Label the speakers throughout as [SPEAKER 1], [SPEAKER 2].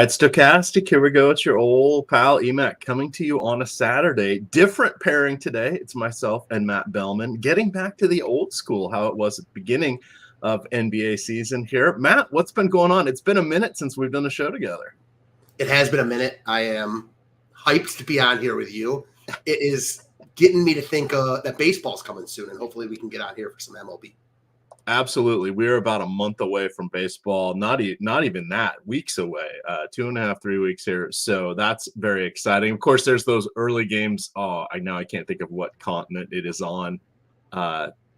[SPEAKER 1] right, Stochastic, here we go. It's your old pal EMac coming to you on a Saturday. Different pairing today. It's myself and Matt Belman getting back to the old school, how it was at the beginning of NBA season here. Matt, what's been going on? It's been a minute since we've done a show together.
[SPEAKER 2] It has been a minute. I am hyped to be on here with you. It is getting me to think that baseball's coming soon, and hopefully we can get out here for some MLB.
[SPEAKER 1] Absolutely. We're about a month away from baseball. Not even that, weeks away, 2.5, 3 weeks here. So that's very exciting. Of course, there's those early games. I can't think of what continent it is on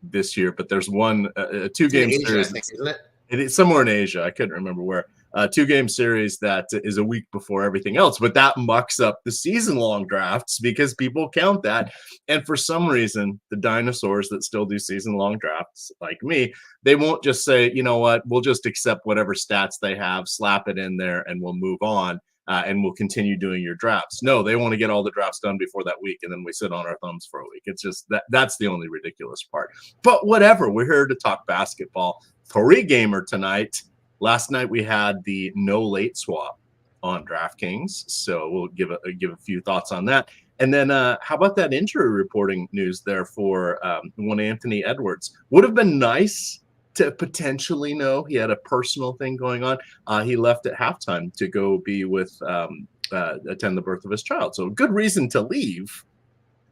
[SPEAKER 1] this year, but there's one, a 2-game series.
[SPEAKER 2] I think, isn't it?
[SPEAKER 1] It is somewhere in Asia. I couldn't remember where. 2-game series that is a week before everything else, but that mucks up the season-long drafts because people count that. And for some reason, the dinosaurs that still do season-long drafts, like me, they won't just say, you know what, we'll just accept whatever stats they have, slap it in there, and we'll move on, and we'll continue doing your drafts. No, they want to get all the drafts done before that week, and then we sit on our thumbs for a week. It's just that's the only ridiculous part. But whatever, we're here to talk basketball. 3-gamer tonight. Last night we had the no late swap on DraftKings, so we'll give a few thoughts on that. And then how about that injury reporting news there for one Anthony Edwards? Would have been nice to potentially know he had a personal thing going on. He left at halftime to go be with attend the birth of his child, so good reason to leave.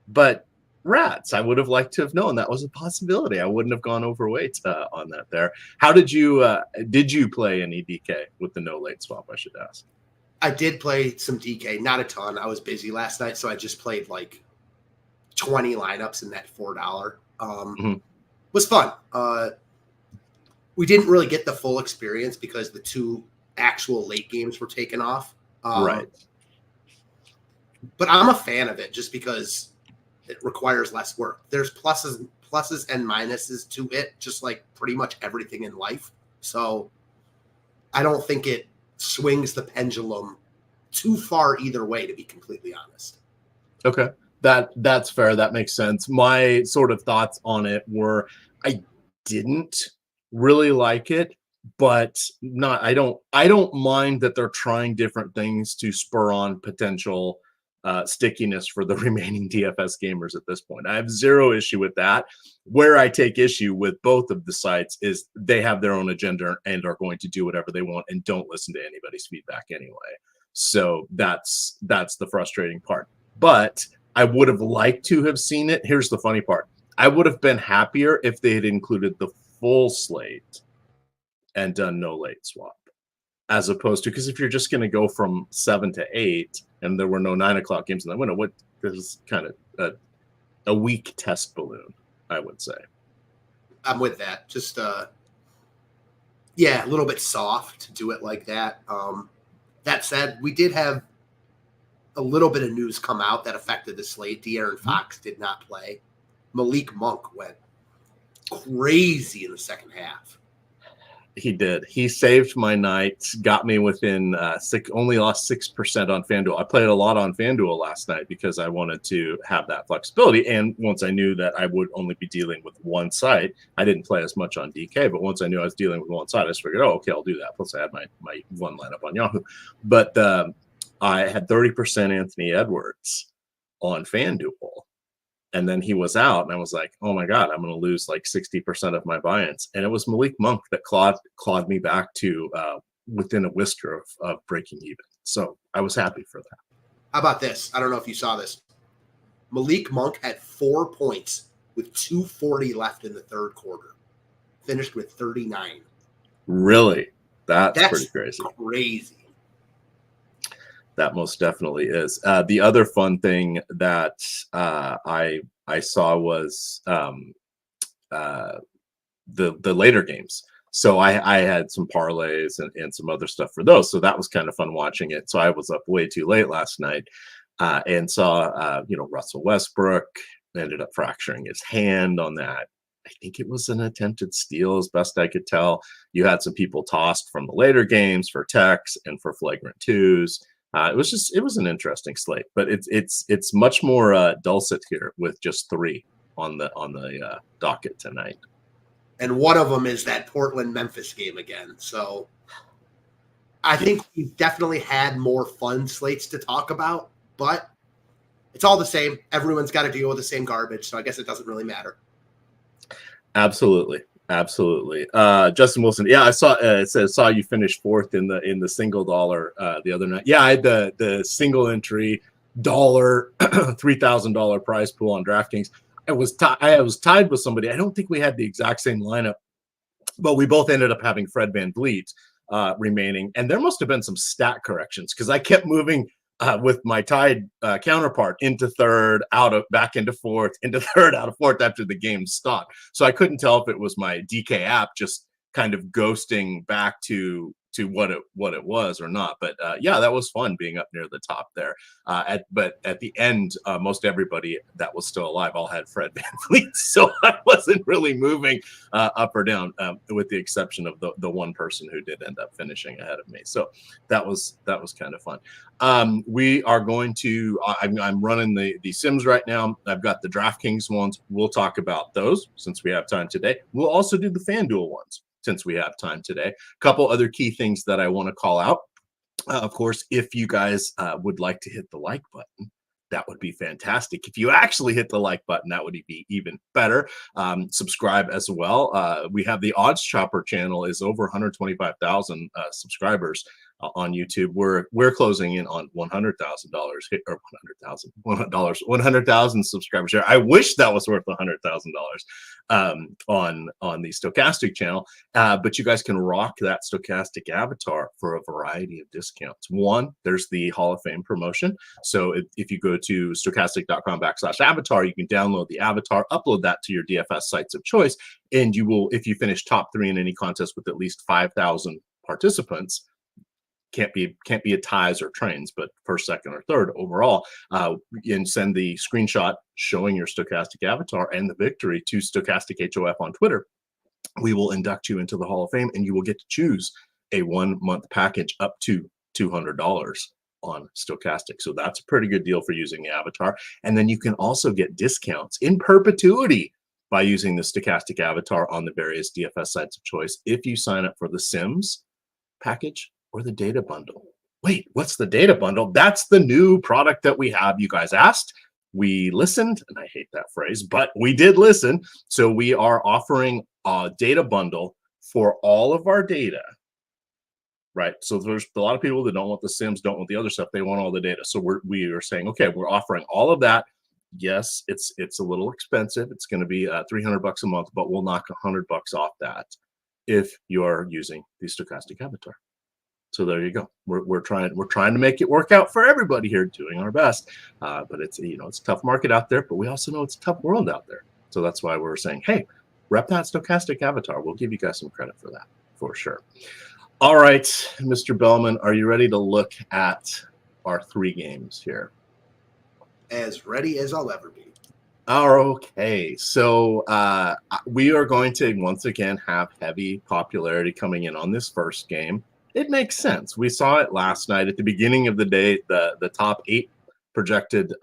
[SPEAKER 1] But rats, I would have liked to have known that was a possibility. I wouldn't have gone overweight on that there. How did you play any DK with the no late swap, I should ask?
[SPEAKER 2] I did play some DK, not a ton. I was busy last night, so I just played like 20 lineups in that $4. Was fun. We didn't really get the full experience because the 2 actual late games were taken off.
[SPEAKER 1] Right.
[SPEAKER 2] But I'm a fan of it just because it requires less work. There's pluses and minuses to it, just like pretty much everything in life. So I don't think it swings the pendulum too far either way, to be completely honest. Okay.
[SPEAKER 1] That's fair. That makes sense. My sort of thoughts on it were I didn't really like it, but I don't mind that they're trying different things to spur on potential stickiness for the remaining DFS gamers at this point. I have zero issue with that. Where I take issue with both of the sites is they have their own agenda and are going to do whatever they want and don't listen to anybody's feedback anyway. So that's the frustrating part. But I would have liked to have seen it. Here's the funny part. I would have been happier if they had included the full slate and done no late swap, as opposed to, because if you're just going to go from 7 to 8 and there were no 9 o'clock games in the window, this is kind of a weak test balloon, I would say.
[SPEAKER 2] I'm with that. Just a little bit soft to do it like that. That said, we did have a little bit of news come out that affected the slate. De'Aaron Fox did not play. Malik Monk went crazy in the second half.
[SPEAKER 1] He did. He saved my night, got me within only lost 6% on FanDuel. I played a lot on FanDuel last night because I wanted to have that flexibility. And once I knew that I would only be dealing with one site, I didn't play as much on DK. But once I knew I was dealing with one site, I just figured, okay, I'll do that. Plus, I had my one lineup on Yahoo. But I had 30% Anthony Edwards on FanDuel. And then he was out, and I was like, oh, my God, I'm going to lose like 60% of my buy-ins. And it was Malik Monk that clawed me back to within a whisker of breaking even. So I was happy for that.
[SPEAKER 2] How about this? I don't know if you saw this. Malik Monk had 4 points with 2:40 left in the third quarter. Finished with 39.
[SPEAKER 1] Really? That's pretty crazy.
[SPEAKER 2] Crazy.
[SPEAKER 1] That most definitely is. The other fun thing that I saw was the later games. So I had some parlays and some other stuff for those. So that was kind of fun watching it. So I was up way too late last night and saw Russell Westbrook ended up fracturing his hand on that. I think it was an attempted steal, as best I could tell. You had some people tossed from the later games for techs and for flagrant twos. It was an interesting slate, but it's much more dulcet here with just 3 on the docket tonight.
[SPEAKER 2] And one of them is that Portland Memphis game again. So I think we've definitely had more fun slates to talk about, but it's all the same. Everyone's got to deal with the same garbage, so I guess it doesn't really matter.
[SPEAKER 1] Absolutely. Justin Wilson. Yeah, I saw it says saw you finish fourth in the single dollar the other night. Yeah, I had the single entry dollar $3,000 prize pool on DraftKings. I was tied with somebody. I don't think we had the exact same lineup, but we both ended up having Fred VanVleet remaining, and there must have been some stat corrections because I kept moving with my tied counterpart into third, back into fourth, into third, out of fourth after the game stopped. So I couldn't tell if it was my DK app just kind of ghosting back to what it was or not. But yeah, that was fun being up near the top there. But at the end, most everybody that was still alive all had Fred VanVleet, so I wasn't really moving up or down, with the exception of the one person who did end up finishing ahead of me. So that was kind of fun. We are going to. I'm running the Sims right now. I've got the DraftKings ones. We'll talk about those since we have time today. We'll also do the FanDuel ones since we have time today. A couple other key things that I want to call out. Of course, if you guys would like to hit the like button, that would be fantastic. If you actually hit the like button, that would be even better. Subscribe as well. We have the Odds Chopper channel is over 125,000 subscribers on YouTube. We're closing in on $100,000 or $100,000 subscribers here. I wish that was worth $100,000 on the Stochastic channel, but you guys can rock that Stochastic avatar for a variety of discounts. One, there's the Hall of Fame promotion. So if you go to stochastic.com/avatar, you can download the avatar, upload that to your DFS sites of choice, and you will, if you finish top 3 in any contest with at least 5,000 participants, can't be a ties or trains, but first, second, or third overall, and send the screenshot showing your Stochastic avatar and the victory to Stochastic HOF on Twitter. We will induct you into the Hall of Fame, and you will get to choose a 1-month package up to $200 on Stochastic. So that's a pretty good deal for using the avatar. And then you can also get discounts in perpetuity by using the Stochastic avatar on the various DFS sites of choice if you sign up for the Sims package or the data bundle. Wait, what's the data bundle? That's the new product that we have. You guys asked, we listened, and I hate that phrase, but we did listen. So we are offering a data bundle for all of our data, right? So there's a lot of people that don't want the Sims, don't want the other stuff. They want all the data. So we are saying, okay, we're offering all of that. Yes, it's a little expensive. It's going to be $300 a month, but we'll knock $100 off that if you're using the Stochastic avatar. So there you go. We're trying to make it work out for everybody here, doing our best. But it's it's a tough market out there, but we also know it's a tough world out there. So that's why we're saying, hey, rep that Stochastic avatar. We'll give you guys some credit for that, for sure. All right, Mr. Belman, are you ready to look at our 3 games here?
[SPEAKER 2] As ready as I'll ever be.
[SPEAKER 1] Okay, so we are going to once again have heavy popularity coming in on this first game. It makes sense. We saw it last night at the beginning of the day. The top 8 projected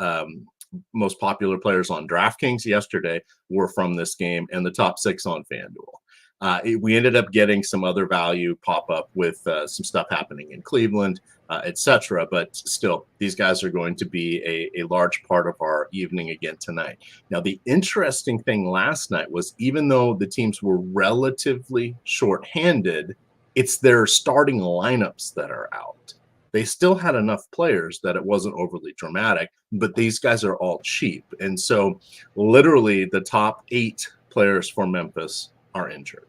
[SPEAKER 1] most popular players on DraftKings yesterday were from this game, and the top 6 on FanDuel. We ended up getting some other value pop up with some stuff happening in Cleveland, etc. But still, these guys are going to be a large part of our evening again tonight. Now, the interesting thing last night was, even though the teams were relatively shorthanded, it's their starting lineups that are out. They still had enough players that it wasn't overly dramatic, but these guys are all cheap. And so literally the top 8 players for Memphis are injured.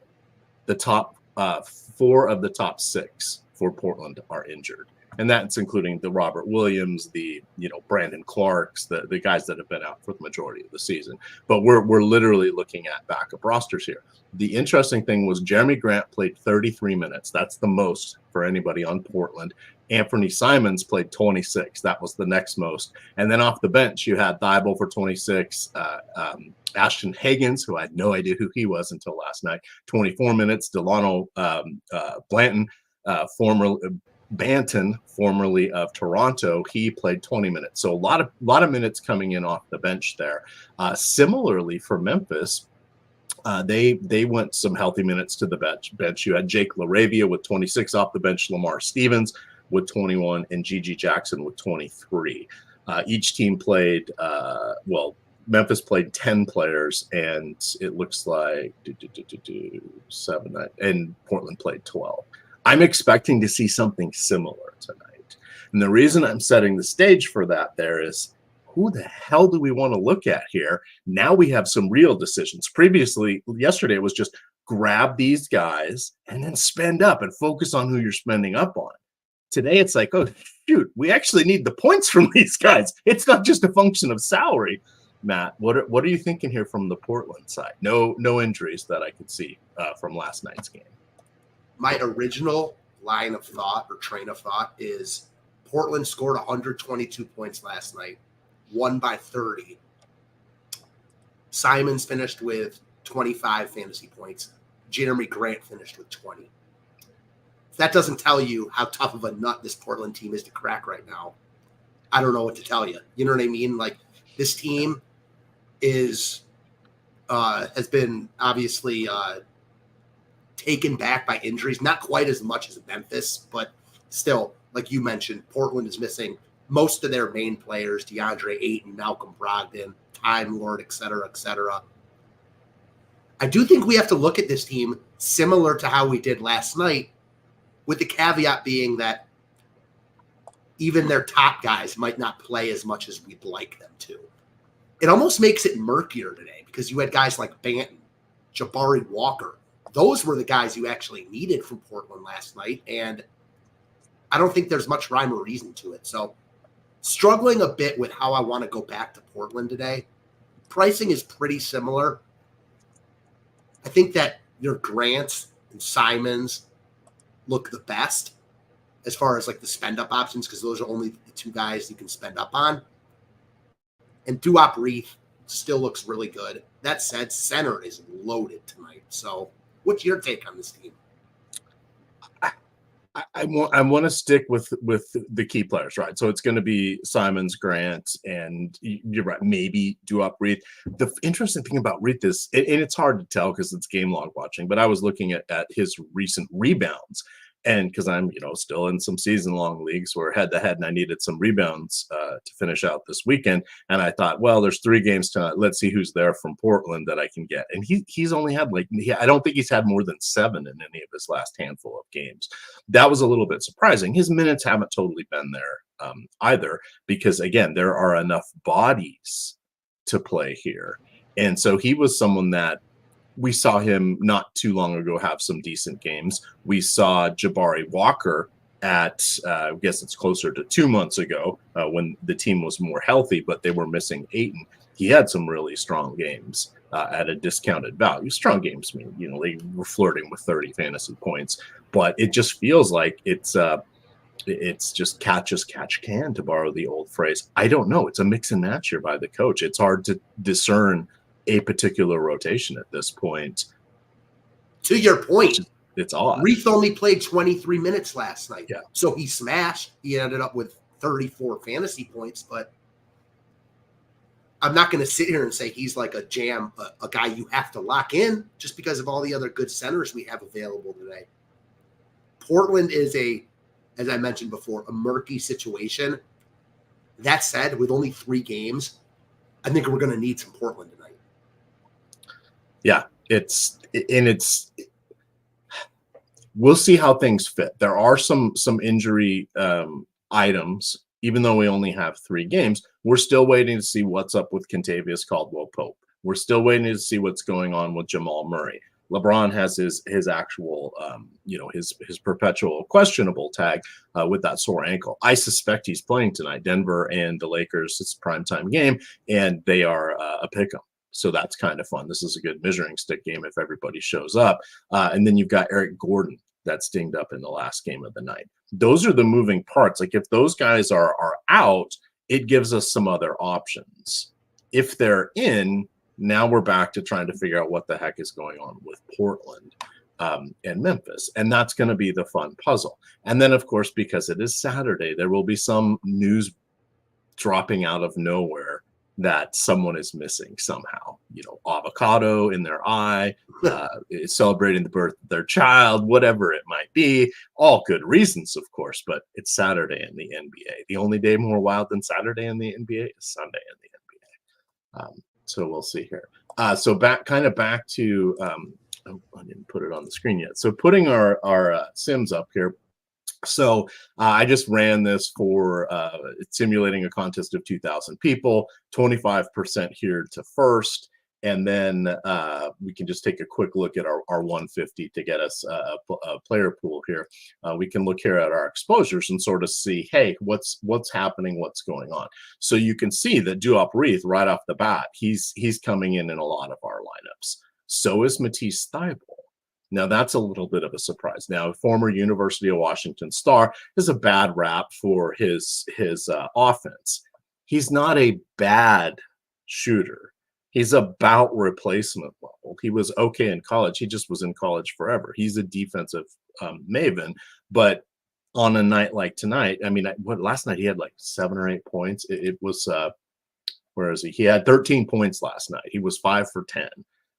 [SPEAKER 1] The top 4 of the top 6 for Portland are injured. And that's including the Robert Williams, the Brandon Clarks, the guys that have been out for the majority of the season. But we're literally looking at backup rosters here. The interesting thing was Jeremy Grant played 33 minutes. That's the most for anybody on Portland. Anthony Simons played 26. That was the next most. And then off the bench, you had Thibault for 26, Ashton Higgins, who I had no idea who he was until last night, 24 minutes. Delano Blanton, Banton, formerly of Toronto, he played 20 minutes. So a lot of minutes coming in off the bench there. Similarly for Memphis, They went some healthy minutes to the bench. You had Jake LaRavia with 26 off the bench, Lamar Stevens with 21, and Gigi Jackson with 23. Each team played, Memphis played 10 players, and it looks like 7, 9, and Portland played 12. I'm expecting to see something similar tonight. And the reason I'm setting the stage for that there is, who the hell do we want to look at here? Now we have some real decisions. Previously, yesterday, it was just grab these guys and then spend up and focus on who you're spending up on. Today, it's like, oh, shoot, we actually need the points from these guys. It's not just a function of salary. Matt, what are you thinking here from the Portland side? No injuries that I could see from last night's game.
[SPEAKER 2] My original line of thought or train of thought is Portland scored 122 points last night, won by 30. Simons finished with 25 fantasy points. Jeremy Grant finished with 20. If that doesn't tell you how tough of a nut this Portland team is to crack right now, I don't know what to tell you. You know what I mean? Like, this team has been obviously taken back by injuries, not quite as much as Memphis, but still, like you mentioned, Portland is missing most of their main players, DeAndre Ayton, Malcolm Brogdon, Time Lord, et cetera, et cetera. I do think we have to look at this team similar to how we did last night, with the caveat being that even their top guys might not play as much as we'd like them to. It almost makes it murkier today because you had guys like Banton, Jabari Walker. Those were the guys you actually needed from Portland last night, and I don't think there's much rhyme or reason to it. So struggling a bit with how I want to go back to Portland today. Pricing is pretty similar. I think that your Grants and Simons look the best as far as like the spend up options, because those are only the two guys you can spend up on. And Duop Reith still looks really good. That said, center is loaded tonight. So what's your take on this team?
[SPEAKER 1] I want to stick with the key players, right? So it's going to be Simons, Grant, and you're right, maybe Duop Reith. The interesting thing about Reith is, and it's hard to tell because it's game log watching, but I was looking at his recent rebounds. And because I'm, still in some season-long leagues where head-to-head, and I needed some rebounds to finish out this weekend. And I thought, well, there's 3 games tonight. Let's see who's there from Portland that I can get. And he's only had I don't think he's had more than 7 in any of his last handful of games. That was a little bit surprising. His minutes haven't totally been there either, because, again, there are enough bodies to play here. And so he was someone that we saw him not too long ago have some decent games. We saw Jabari Walker at, I guess it's closer to 2 months ago when the team was more healthy, but they were missing Ayton. He had some really strong games at a discounted value. Strong games mean, they were flirting with 30 fantasy points, but it just feels like it's just catch as catch can, to borrow the old phrase. I don't know. It's a mix and match here by the coach. It's hard to discern a particular rotation at this point.
[SPEAKER 2] To your point,
[SPEAKER 1] it's odd.
[SPEAKER 2] Reith only played 23 minutes last night.
[SPEAKER 1] Yeah.
[SPEAKER 2] So he smashed. He ended up with 34 fantasy points, but I'm not going to sit here and say he's like a guy you have to lock in just because of all the other good centers we have available today. Portland is as I mentioned before, a murky situation. That said, with only 3 games, I think we're going to need some Portland tonight.
[SPEAKER 1] Yeah, we'll see how things fit. There are some injury items, even though we only have 3 games. We're still waiting to see what's up with Kentavious Caldwell-Pope. We're still waiting to see what's going on with Jamal Murray. LeBron has his actual, his perpetual questionable tag with that sore ankle. I suspect he's playing tonight. Denver and the Lakers, it's a primetime game, and they are a pick'em. So that's kind of fun. This is a good measuring stick game if everybody shows up. And then you've got Eric Gordon that's dinged up in the last game of the night. Those are the moving parts. Like, if those guys are out, it gives us some other options. If they're in, now we're back to trying to figure out what the heck is going on with Portland and Memphis. And that's going to be the fun puzzle. And then, of course, because it is Saturday, there will be some news dropping out of nowhere that someone is missing somehow. avocado in their eye, celebrating the birth of their child, whatever it might be. All good reasons, of course, but it's Saturday in the NBA. The only day more wild than Saturday in the NBA is Sunday in the NBA. So we'll see here. So back to I didn't put it on the screen yet. So putting our sims up here. So I just ran this for simulating a contest of 2,000 people, 25% here to first. And then we can just take a quick look at our 150 to get us a player pool here. We can look here at our exposures and sort of see, hey, what's happening, what's going on. So you can see that Duop Reith right off the bat, he's coming in a lot of our lineups. So is Matisse Thybulle. Now, that's a little bit of a surprise. Now, former University of Washington star is a bad rap for his offense. He's not a bad shooter. He's about replacement level. He was okay in college. He just was in college forever. He's a defensive maven. But on a night like tonight, I mean, last night he had like 7 or 8 points. It was, where is he? He had 13 points last night. He was 5 for 10.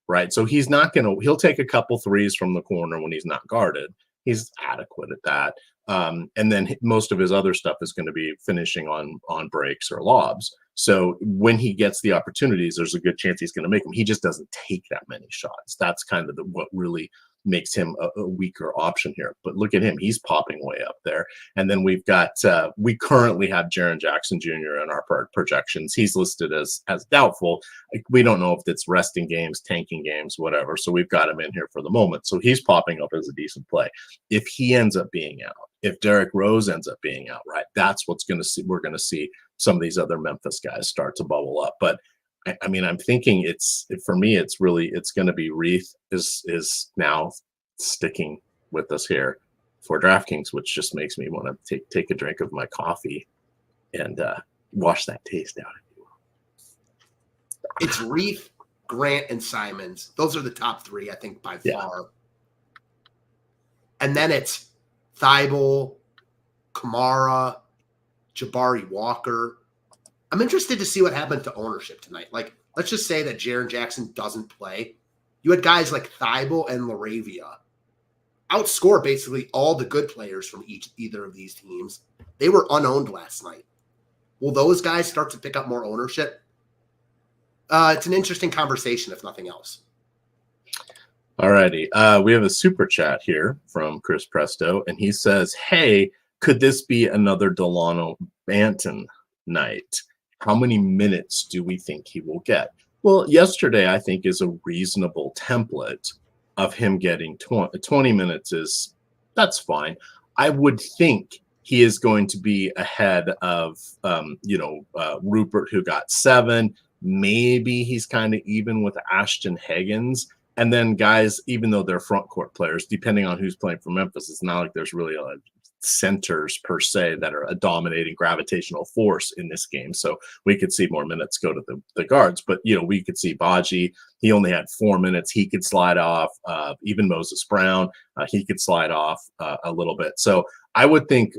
[SPEAKER 1] Right. So he's not going to, he'll take a couple threes from the corner when he's not guarded. He's adequate at that. And then most of his other stuff is going to be finishing on breaks or lobs. So when he gets the opportunities, there's a good chance he's going to make them. He just doesn't take that many shots. That's kind of what really makes him a weaker option here. But look at him. He's popping way up there. And then we've got, we currently have Jaren Jackson Jr. in our projections. He's listed as doubtful. We don't know if it's resting games, tanking games, whatever. So we've got him in here for the moment. So he's popping up as a decent play. If he ends up being out, if Derrick Rose ends up being out, right, that's what's going to see. We're going to see some of these other Memphis guys start to bubble up. But I mean, I'm thinking for me, it's going to be Reith is now sticking with us here for DraftKings, which just makes me want to take a drink of my coffee and wash that taste out. If you will.
[SPEAKER 2] It's Reith, Grant, and Simons. Those are the top 3, I think, by far. And then it's Thybulle, Kamara, Jabari Walker. I'm interested to see what happened to ownership tonight. Like, let's just say that Jaren Jackson doesn't play. You had guys like Thybulle and LaRavia outscore basically all the good players from either of these teams. They were unowned last night. Will those guys start to pick up more ownership? It's an interesting conversation, if nothing else.
[SPEAKER 1] All righty. We have a super chat here from Chris Presto, and he says, hey, could this be another Delano Banton night? How many minutes do we think he will get? Well, yesterday, I think, is a reasonable template of him getting 20 minutes. That's fine. I would think he is going to be ahead of, Rupert, who got 7. Maybe he's kind of even with Ashton Higgins. And then guys, even though they're front court players, depending on who's playing for Memphis, it's not like there's really centers per se that are a dominating gravitational force in this game. So we could see more minutes go to the guards, but we could see Baji. He only had 4 minutes. He could slide off. Even Moses Brown, he could slide off a little bit. So I would think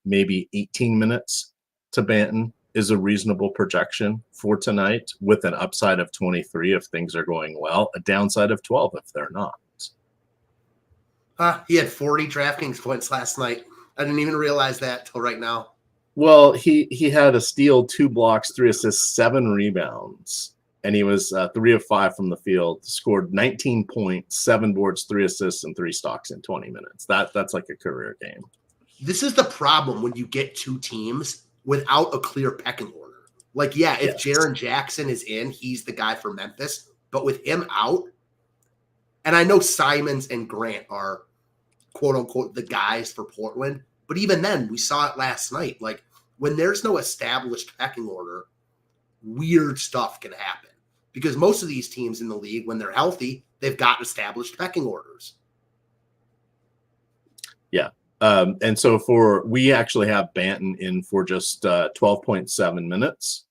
[SPEAKER 1] maybe 18 minutes to Banton is a reasonable projection for tonight, with an upside of 23 if things are going well, a downside of 12 if they're not.
[SPEAKER 2] He had 40 DraftKings points last night. I didn't even realize that till right now.
[SPEAKER 1] Well, he had a steal, 2 blocks, 3 assists, 7 rebounds, and he was 3 of 5 from the field. Scored 19 points, 7 boards, 3 assists, and 3 stocks in 20 minutes. That's like a career game.
[SPEAKER 2] This is the problem when you get 2 teams without a clear pecking order. Like, yeah, if Jaren Jackson is in, he's the guy for Memphis. But with him out, and I know Simons and Grant are, quote unquote, the guys for Portland. But even then, we saw it last night. Like, when there's no established pecking order, weird stuff can happen. Because most of these teams in the league, when they're healthy, they've got established pecking orders.
[SPEAKER 1] Yeah. And so we actually have Banton in for just 12.7 minutes,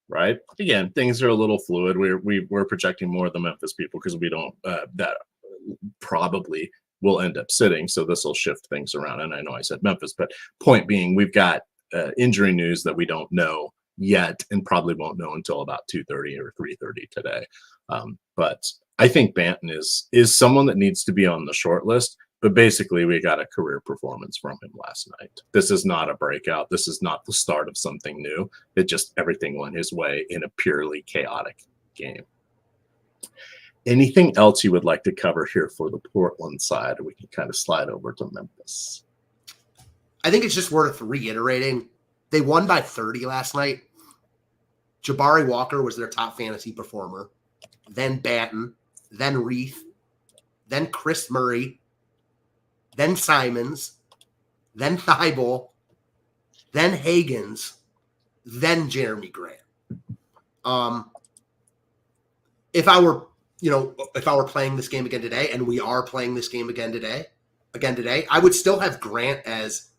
[SPEAKER 1] right? Again, things are a little fluid. We're projecting more of the Memphis people because we don't, that probably will end up sitting. So this will shift things around. And I know I said Memphis, but point being, we've got injury news that we don't know yet, and probably won't know until about 2:30 or 3:30 today. But I think Banton is someone that needs to be on the short list. But basically, we got a career performance from him last night. This is not a breakout. This is not the start of something new. It just everything went his way in a purely chaotic game. Anything else you would like to cover here for the Portland side? We can kind of slide over to Memphis.
[SPEAKER 2] I think it's just worth reiterating. They won by 30 last night. Jabari Walker was their top fantasy performer. Then Banton. Then Reith. Then Chris Murray. Then Simons, then Thibault, then Higgins, then Jeremy Grant. If I were playing this game again today, and we are playing this game again today, I would still have Grant as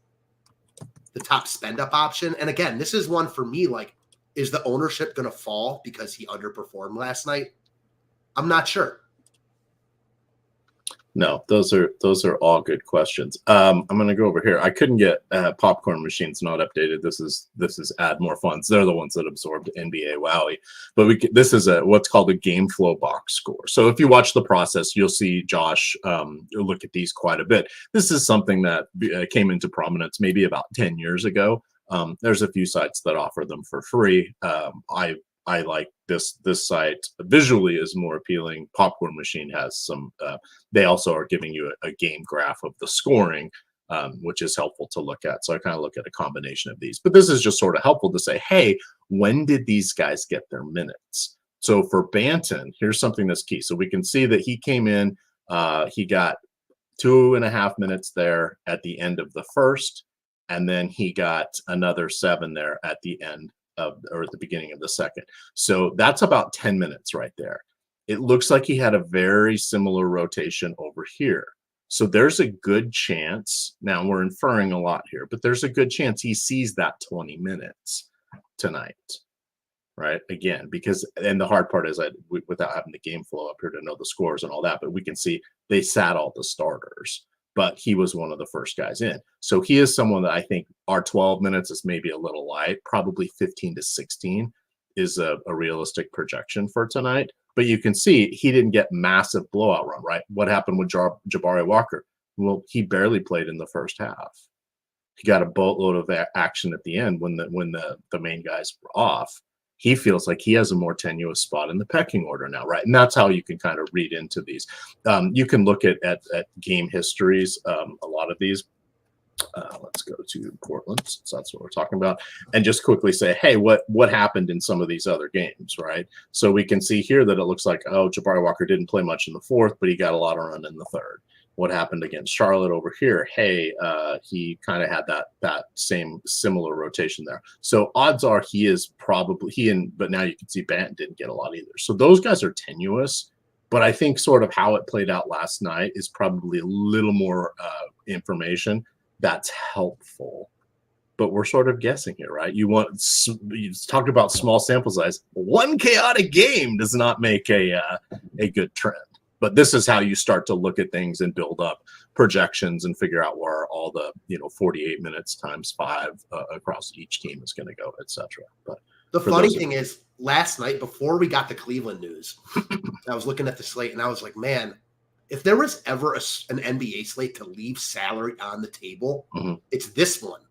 [SPEAKER 2] the top spend up option. And again, this is one for me, like, is the ownership going to fall because he underperformed last night? I'm not sure.
[SPEAKER 1] No, those are all good questions. I'm going to go over here. I couldn't get popcorn machines not updated. This is add more funds. They're the ones that absorbed NBA Wowie. But this is what's called a game flow box score. So if you watch the process, you'll see Josh look at these quite a bit. This is something that came into prominence maybe about 10 years ago. There's a few sites that offer them for free. I like this site. Visually is more appealing. Popcorn Machine has some. They also are giving you a game graph of the scoring, which is helpful to look at. So I kind of look at a combination of these. But this is just sort of helpful to say, hey, when did these guys get their minutes? So for Banton, here's something that's key. So we can see that he came in. He got 2.5 minutes there at the end of the first, and then he got another 7 there at the end. Or at the beginning of the second. So that's about 10 minutes right there. It looks like he had a very similar rotation over here. So there's a good chance, now we're inferring a lot here, but there's a good chance he sees that 20 minutes tonight, right? Again, because, and the hard part is without having the game flow up here to know the scores and all that, but we can see they sat all the starters. But he was one of the first guys in. So he is someone that I think our 12 minutes is maybe a little light. Probably 15 to 16 is a realistic projection for tonight. But you can see he didn't get massive blowout run, right? What happened with Jabari Walker? Well, he barely played in the first half. He got a boatload of action at the end when the main guys were off. He feels like he has a more tenuous spot in the pecking order now, right? And that's how you can kind of read into these. You can look at game histories, a lot of these. Let's go to Portland, since that's what we're talking about, and just quickly say, hey, what happened in some of these other games, right? So we can see here that it looks like, oh, Jabari Walker didn't play much in the fourth, but he got a lot of run in the third. What happened against Charlotte over here? Hey, he kind of had that same similar rotation there. So odds are he is probably but now you can see Banton didn't get a lot either. So those guys are tenuous, but I think sort of how it played out last night is probably a little more information that's helpful. But we're sort of guessing here, right? You talk about small sample size. One chaotic game does not make a good trend. But this is how you start to look at things and build up projections and figure out where all the 48 minutes times 5 across each team is going to go, etc. But
[SPEAKER 2] the funny thing is, last night before we got the Cleveland news, I was looking at the slate and I was like, man, if there was ever an NBA slate to leave salary on the table, it's this one.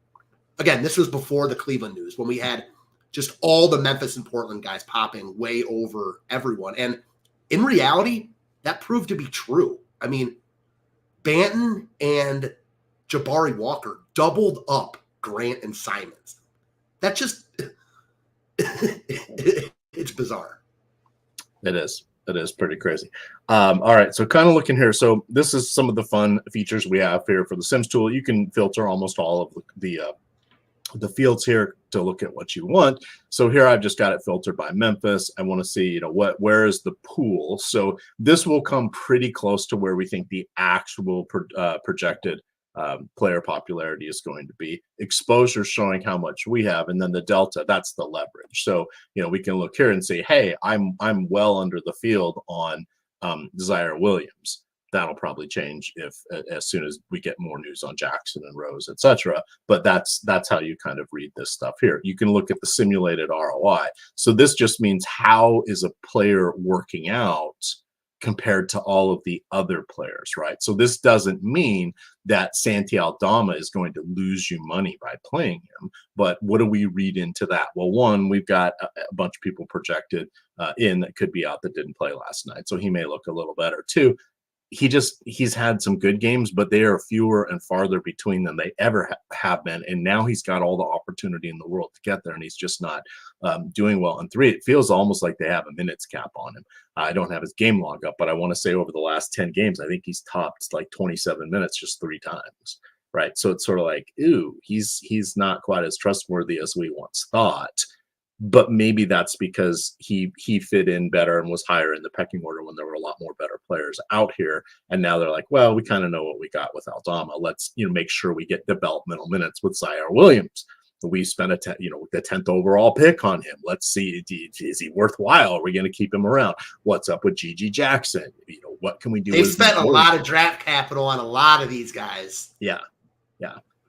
[SPEAKER 2] Again, this was before the Cleveland news when we had just all the Memphis and Portland guys popping way over everyone. And in reality, that proved to be true. I mean, Banton and Jabari Walker doubled up Grant and Simons. That just it's bizarre.
[SPEAKER 1] It is. It is pretty crazy. All right, so kind of looking here. So this is some of the fun features we have here for the Sims tool. You can filter almost all of the fields here to look at what you want. So here I've just got it filtered by Memphis. I want to see, where is the pool? So this will come pretty close to where we think the actual projected player popularity is going to be. Exposure showing how much we have, and then the delta, that's the leverage. So we can look here and say, hey, I'm well under the field on Zaire Williams. that'll probably change if as soon as we get more news on Jackson and Rose, etc. But that's how you kind of read this stuff here. You can look at the simulated ROI. So this just means how is a player working out compared to all of the other players, right? So this doesn't mean that Santi Aldama is going to lose you money by playing him, but what do we read into that? Well, one, we've got a bunch of people projected in that could be out that didn't play last night, so he may look a little better. Two, he's had some good games, but they are fewer and farther between than they ever have been. And now he's got all the opportunity in the world to get there, and he's just not doing well. And three, it feels almost like they have a minutes cap on him. I don't have his game log up, but I want to say over the last 10 games, I think he's topped like 27 minutes just 3 times. Right. So it's sort of like, ooh, he's not quite as trustworthy as we once thought. But maybe that's because he fit in better and was higher in the pecking order when there were a lot more better players out here. And now they're like, well, we kind of know what we got with Aldama. Let's make sure we get developmental minutes with Zaire Williams. We spent the 10th overall pick on him. Let's see, is he worthwhile? Are we going to keep him around? What's up with Gigi Jackson? What can we do?
[SPEAKER 2] They've spent a lot of draft capital on a lot of these guys.
[SPEAKER 1] Yeah.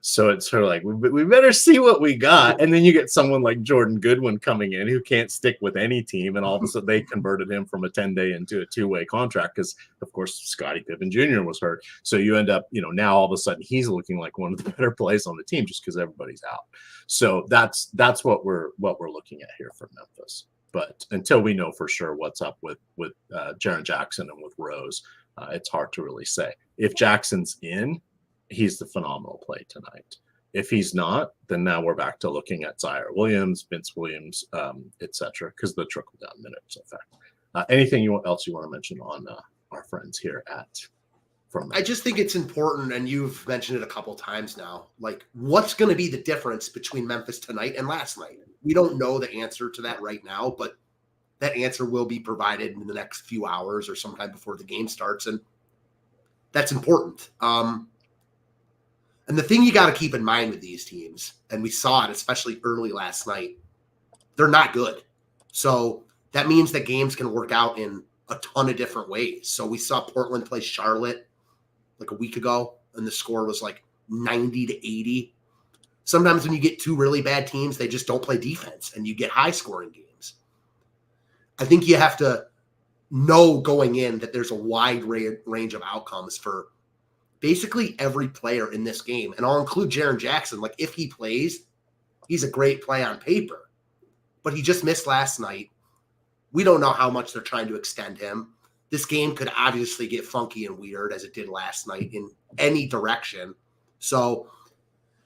[SPEAKER 1] So it's sort of like, we better see what we got. And then you get someone like Jordan Goodwin coming in who can't stick with any team. And all of a sudden they converted him from a 10-day into a 2-way contract because, of course, Scottie Pippen Jr. was hurt. So you end up, now all of a sudden he's looking like one of the better plays on the team just because everybody's out. So that's what we're looking at here for Memphis. But until we know for sure what's up with Jaren Jackson and with Rose, it's hard to really say. If Jackson's in, he's the phenomenal play tonight. If he's not, then now we're back to looking at Zaire Williams, Vince Williams, etc., because the trickle down minutes effect. Anything else you want to mention on our friends here from?
[SPEAKER 2] I just think it's important, and you've mentioned it a couple times now. Like, what's going to be the difference between Memphis tonight and last night? We don't know the answer to that right now, but that answer will be provided in the next few hours or sometime before the game starts, and that's important. And the thing you got to keep in mind with these teams, and we saw it especially early last night, they're not good. So that means that games can work out in a ton of different ways. So we saw Portland play Charlotte like a week ago, and the score was like 90-80. Sometimes when you get two really bad teams, they just don't play defense, and you get high-scoring games. I think you have to know going in that there's a wide range of outcomes for basically every player in this game. And I'll include Jaren Jackson. Like, if he plays, he's a great play on paper. But he just missed last night. We don't know how much they're trying to extend him. This game could obviously get funky and weird as it did last night in any direction. So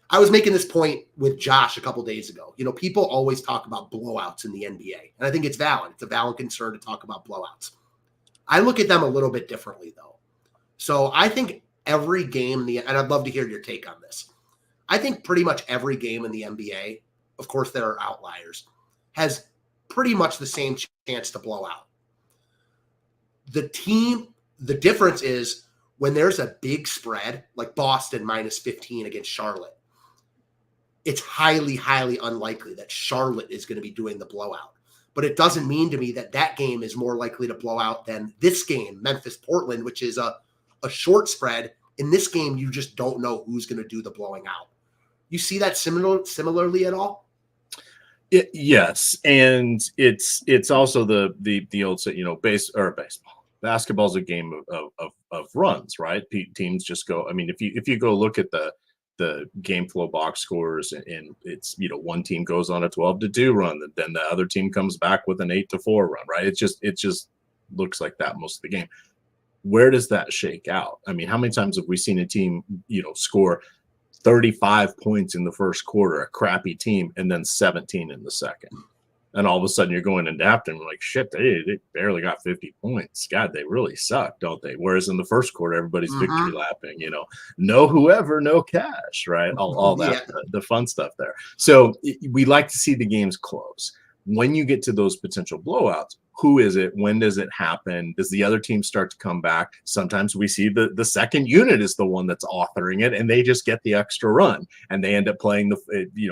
[SPEAKER 2] I was making this point with Josh a couple days ago. People always talk about blowouts in the NBA. And I think it's valid. It's a valid concern to talk about blowouts. I look at them a little bit differently, though. So I think every game, and I'd love to hear your take on this. I think pretty much every game in the NBA, of course there are outliers, has pretty much the same chance to blow out. The difference is when there's a big spread, like Boston minus 15 against Charlotte, it's highly, highly unlikely that Charlotte is going to be doing the blowout. But it doesn't mean to me that game is more likely to blow out than this game, Memphis-Portland, which is a short spread. In this game, you just don't know who's going to do the blowing out. You see that similarly at all?
[SPEAKER 1] Yes, and it's also the old baseball. Basketball's a game of runs, right? Teams just go. I mean, if you go look at the game flow box scores, and it's one team goes on a 12-2 run, then the other team comes back with an 8-4 run, right? It just looks like that most of the game. Where does that shake out? I mean, how many times have we seen a team, score 35 points in the first quarter, a crappy team, and then 17 in the second? And all of a sudden you're going into halftime and like, shit, they barely got 50 points. God, they really suck, don't they? Whereas in the first quarter, everybody's victory lapping, no whoever, no cash, right? All that, the fun stuff there. So we like to see the games close. When you get to those potential blowouts, who is it? When does it happen? Does the other team start to come back? Sometimes we see the second unit is the one that's authoring it, and they just get the extra run, and they end up playing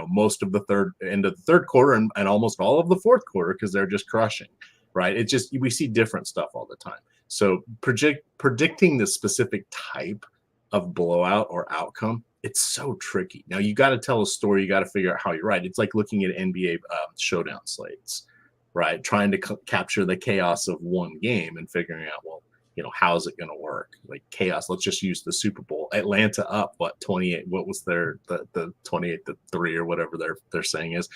[SPEAKER 1] most of the third quarter and almost all of the fourth quarter because they're just crushing. right? It just, we see different stuff all the time. So predicting the specific type of blowout or outcome, it's so tricky. Now you got to tell a story. You got to figure out how you're right. It's like looking at NBA showdown slates, right? Trying to capture the chaos of one game and figuring out, well, how's it going to work? Like chaos. Let's just use the Super Bowl. Atlanta up, 28? What was the 28-3 or whatever they're saying is.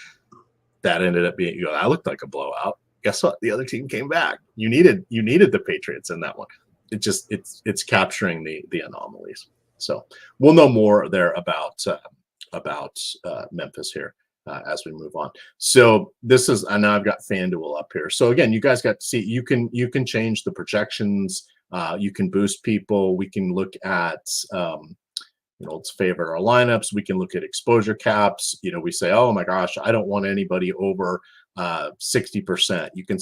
[SPEAKER 1] That ended up being, that looked like a blowout. Guess what? The other team came back. You needed the Patriots in that one. It's capturing the anomalies. So we'll know more there about Memphis here as we move on. So this is, I know I've got FanDuel up here. So again, you guys got to see, you can change the projections. You can boost people. We can look at let's favorite our lineups. We can look at exposure caps. We say, oh my gosh, I don't want anybody over 60%. You can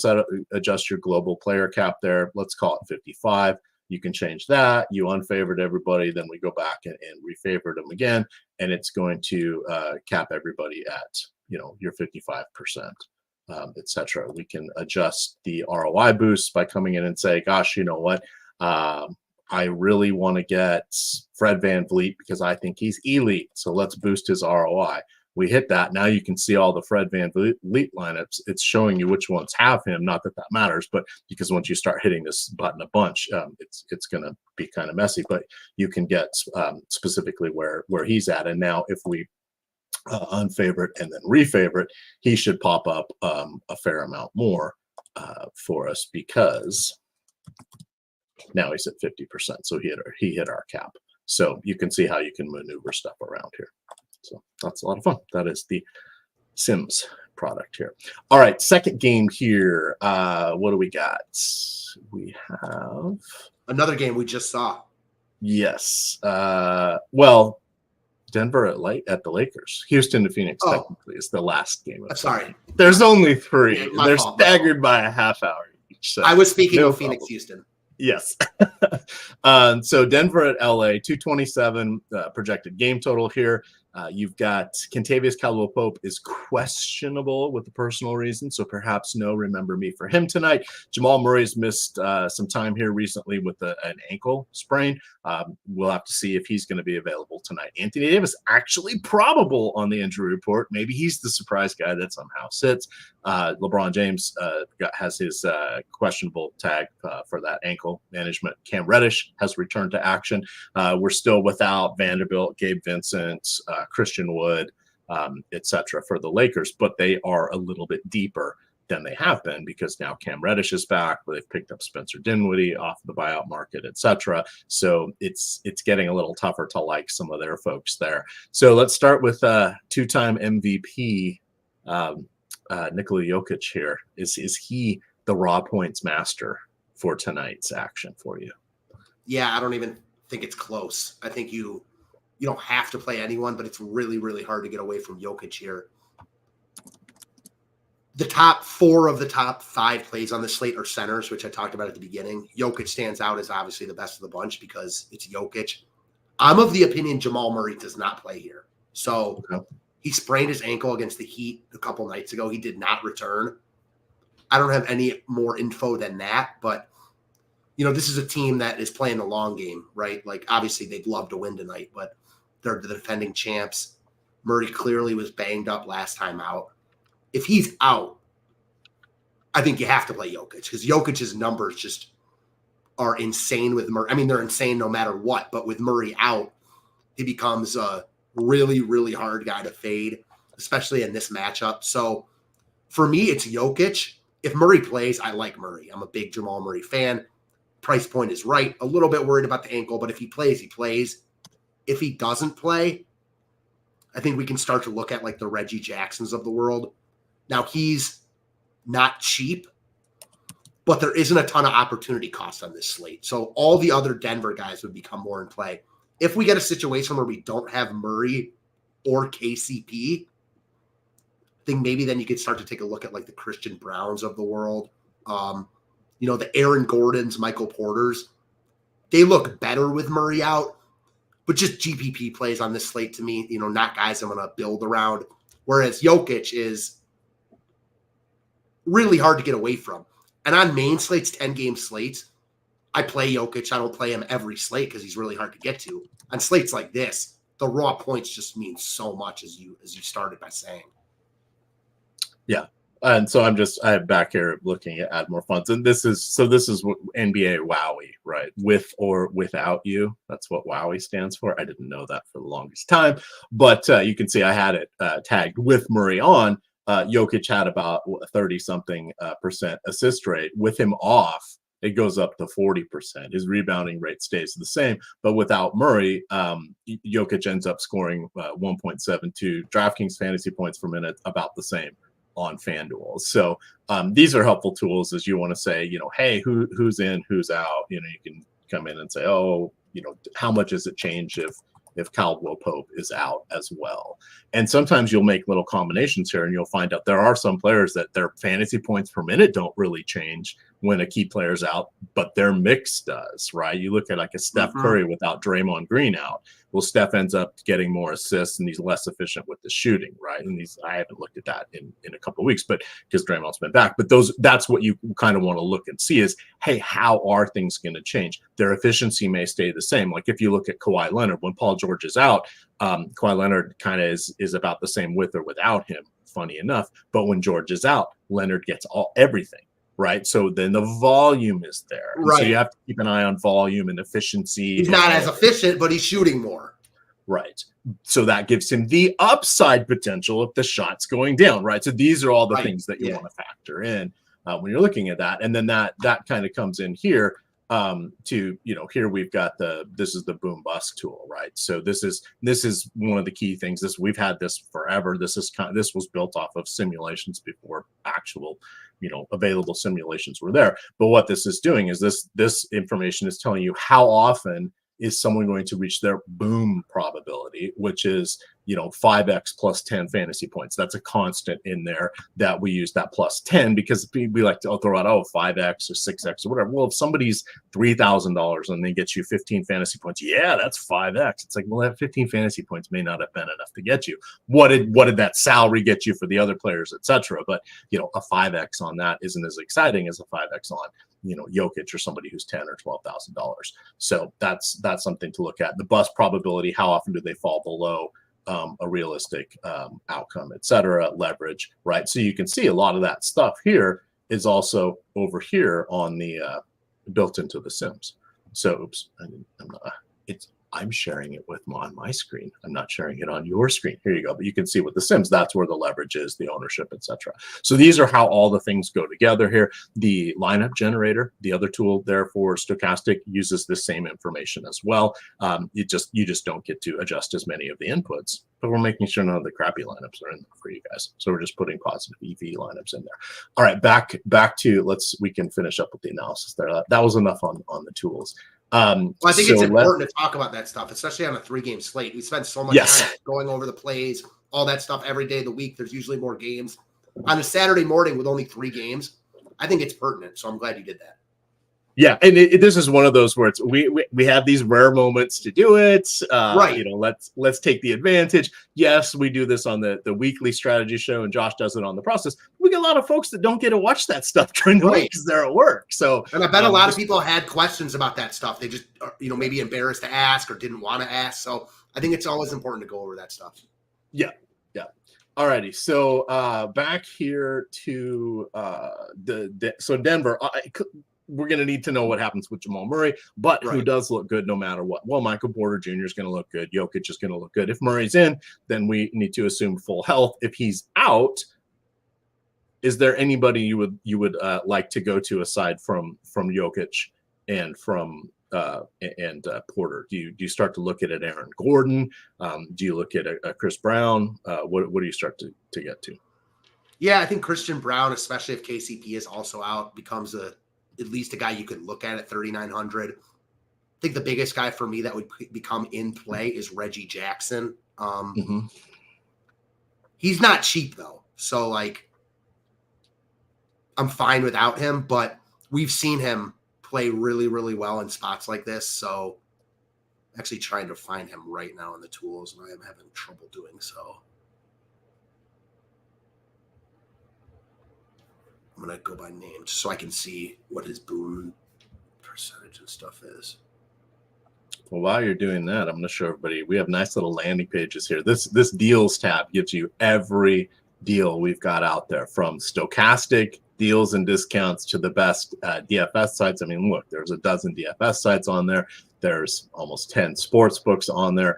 [SPEAKER 1] adjust your global player cap there. Let's call it 55. You can change that. You unfavored everybody. Then we go back and refavored them again. And it's going to cap everybody at, your 55%, etc. We can adjust the ROI boost by coming in and say, gosh, you know what? I really want to get Fred VanVleet because I think he's elite. So let's boost his ROI. We hit that. Now you can see all the Fred VanVleet lineups. It's showing you which ones have him. Not that that matters, but because once you start hitting this button a bunch, it's going to be kind of messy. But you can get specifically where he's at. And now if we unfavorite and then refavorite, he should pop up a fair amount more for us because now he's at 50%. So he hit our cap. So you can see how you can maneuver stuff around here. So that's a lot of fun. That is the Sims product here. All right, second game here. What do we got? We have
[SPEAKER 2] another game we just saw.
[SPEAKER 1] Yes. Well, Denver at the Lakers. Houston to Phoenix technically is the last game.
[SPEAKER 2] Sorry.
[SPEAKER 1] There's only three.
[SPEAKER 2] Yeah,
[SPEAKER 1] they're staggered by a half hour each. So
[SPEAKER 2] I was speaking of Phoenix, Houston.
[SPEAKER 1] Yes. So Denver at LA, 227 projected game total here. You've got Kentavious Caldwell-Pope is questionable with a personal reason, so perhaps no remember me for him tonight. Jamal Murray's missed some time here recently with an ankle sprain. We'll have to see if he's going to be available tonight. Anthony Davis actually probable on the injury report. Maybe he's the surprise guy that somehow sits. LeBron James has his questionable tag for that ankle management. Cam Reddish has returned to action. We're still without Vanderbilt, Gabe Vincent, Christian Wood, etc. for the Lakers, but they are a little bit deeper than they have been because now Cam Reddish is back. They've picked up Spencer Dinwiddie off the buyout market, etc. So it's getting a little tougher to like some of their folks there. So let's start with two-time MVP Nikola Jokic here. Is he the raw points master for tonight's action for you?
[SPEAKER 2] Yeah, I don't even think it's close. I think you don't have to play anyone, but it's really, really hard to get away from Jokic here. The top 4 of the top 5 plays on the slate are centers, which I talked about at the beginning. Jokic stands out as obviously the best of the bunch because it's Jokic. I'm of the opinion Jamal Murray does not play here. So he sprained his ankle against the Heat a couple nights ago. He did not return. I don't have any more info than that, but this is a team that is playing the long game, right? Like obviously they'd love to win tonight, but they're the defending champs. Murray clearly was banged up last time out. If he's out, I think you have to play Jokic because Jokic's numbers just are insane with Murray. I mean, they're insane no matter what, but with Murray out, he becomes a really, really hard guy to fade, especially in this matchup. So for me, it's Jokic. If Murray plays, I like Murray. I'm a big Jamal Murray fan. Price point is right. A little bit worried about the ankle, but if he plays, he plays. If he doesn't play, I think we can start to look at like the Reggie Jacksons of the world. Now, he's not cheap, but there isn't a ton of opportunity cost on this slate. So all the other Denver guys would become more in play. If we get a situation where we don't have Murray or KCP, I think maybe then you could start to take a look at like the Christian Browns of the world. The Aaron Gordons, Michael Porters. They look better with Murray out, but just GPP plays on this slate to me, not guys I'm going to build around. Whereas Jokic is really hard to get away from. And on main slates, 10-game slates, I play Jokic. I don't play him every slate because he's really hard to get to. On slates like this, the raw points just mean so much, as you started by saying.
[SPEAKER 1] Yeah. And so I'm back here looking at add more funds. And this is what NBA Wowie, right? With or without you. That's what Wowie stands for. I didn't know that for the longest time. But you can see I had it tagged with Murray on. Jokic had about 30-something percent assist rate. With him off, it goes up to 40%. His rebounding rate stays the same. But without Murray, Jokic ends up scoring 1.72 DraftKings fantasy points per minute, about the same on FanDuel. So these are helpful tools as you want to say, hey, who's in, who's out. You can come in and say, oh, how much does it change if Caldwell Pope is out as well? And sometimes you'll make little combinations here and you'll find out there are some players that their fantasy points per minute don't really change when a key player's out, but their mix does, right? You look at like a Steph Curry without Draymond Green out. Well, Steph ends up getting more assists and he's less efficient with the shooting, right? And I haven't looked at that in a couple of weeks, but because Draymond's been back. But that's what you kind of want to look and see is, hey, how are things going to change? Their efficiency may stay the same. Like if you look at Kawhi Leonard, when Paul George is out, Kawhi Leonard kind of is about the same with or without him, funny enough. But when George is out, Leonard gets everything. Right. So then the volume is there. Right. So you have to keep an eye on volume and efficiency.
[SPEAKER 2] He's not as efficient, but he's shooting more.
[SPEAKER 1] Right. So that gives him the upside potential if the shot's going down. Right. So these are all the things that you want to factor in when you're looking at that. And then that kind of comes in here to, here we've got this is the boom bust tool. Right. So this is one of the key things. We've had this forever. This was built off of simulations before actual available simulations were there. But what this is doing is this information is telling you how often is someone going to reach their boom probability, which is 5x plus 10 fantasy points. That's a constant in there that we use, that plus 10, because we like to throw out 5x or 6x or whatever. Well, if somebody's $3,000 and they get you 15 fantasy points, yeah, that's 5x. It's like, well, that 15 fantasy points may not have been enough to get you. What did that salary get you for the other players, etc.? But a 5x on that isn't as exciting as a 5x on Jokic or somebody who's $10,000 or $12,000. So that's something to look at. The bust probability, how often do they fall below a realistic outcome, et cetera, leverage, right? So you can see a lot of that stuff here is also over here on the built into the Sims. So oops, I'm sharing it on my screen. I'm not sharing it on your screen. Here you go. But you can see with the Sims, that's where the leverage is, the ownership, etc. So these are how all the things go together here. The lineup generator, the other tool there for stochastic, uses the same information as well. You just don't get to adjust as many of the inputs, but we're making sure none of the crappy lineups are in there for you guys. So we're just putting positive EV lineups in there. All right, back to we can finish up with the analysis there. That was enough on the tools.
[SPEAKER 2] Well, I think it's important to talk about that stuff, especially on a 3-game slate. We spend so much time going over the plays, all that stuff every day of the week. There's usually more games. On a Saturday morning with only 3 games, I think it's pertinent. So I'm glad you did that.
[SPEAKER 1] Yeah, and this is one of those where we have these rare moments to do it.
[SPEAKER 2] Right.
[SPEAKER 1] Let's take the advantage. Yes, we do this on the weekly strategy show, and Josh does it on the process. We get a lot of folks that don't get to watch that stuff during the week because they're at work. So,
[SPEAKER 2] and I bet a lot of people had questions about that stuff. They just maybe embarrassed to ask or didn't want to ask. So I think it's always important to go over that stuff.
[SPEAKER 1] Yeah. All righty. So back here to so Denver. We're going to need to know what happens with Jamal Murray, but who does look good no matter what? Well, Michael Porter Jr. is going to look good. Jokic is going to look good. If Murray's in, then we need to assume full health. If he's out, is there anybody you would like to go to aside from Jokic and from Porter? Do you start to look at Aaron Gordon? Do you look at Chris Brown? What do you start to get to?
[SPEAKER 2] Yeah, I think Christian Brown, especially if KCP is also out, becomes at least a guy you could look at 3,900. I think the biggest guy for me that would become in play is Reggie Jackson. He's not cheap though. So I'm fine without him, but we've seen him play really, really well in spots like this. So I'm actually trying to find him right now in the tools, and I am having trouble doing so. I'm going to go by name just so I can see what his boom percentage and stuff is.
[SPEAKER 1] Well, while you're doing that, I'm going to show everybody. We have nice little landing pages here. This deals tab gives you every deal we've got out there, from stochastic deals and discounts to the best DFS sites. I mean, look, there's a dozen DFS sites on there. There's almost 10 sports books on there.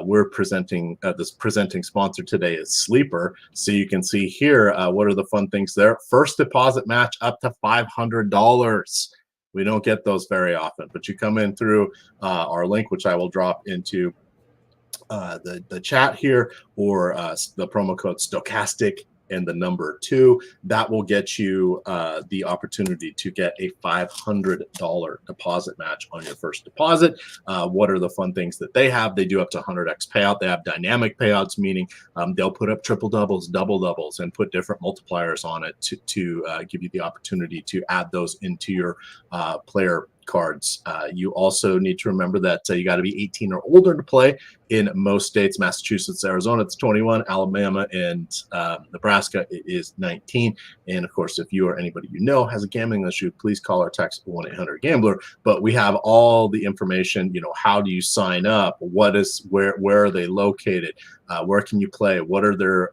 [SPEAKER 1] We're presenting this presenting sponsor today is Sleeper. So you can see here, what are the fun things there? First deposit match up to $500. We don't get those very often, but you come in through our link, which I will drop into the chat here, or the promo code Stochastic and the number 2. That will get you the opportunity to get a $500 deposit match on your first deposit. What are the fun things that they have? They do up to 100x payout. They have dynamic payouts, meaning they'll put up triple doubles, double doubles, and put different multipliers on it to give you the opportunity to add those into your player cards. You also need to remember that you got to be 18 or older to play in most states. Massachusetts, Arizona, it's 21. Alabama and Nebraska, it is 19. And of course, if you or anybody you know has a gambling issue, please call or text 1-800-GAMBLER. But we have all the information. How do you sign up? Where are they located? Where can you play? What are their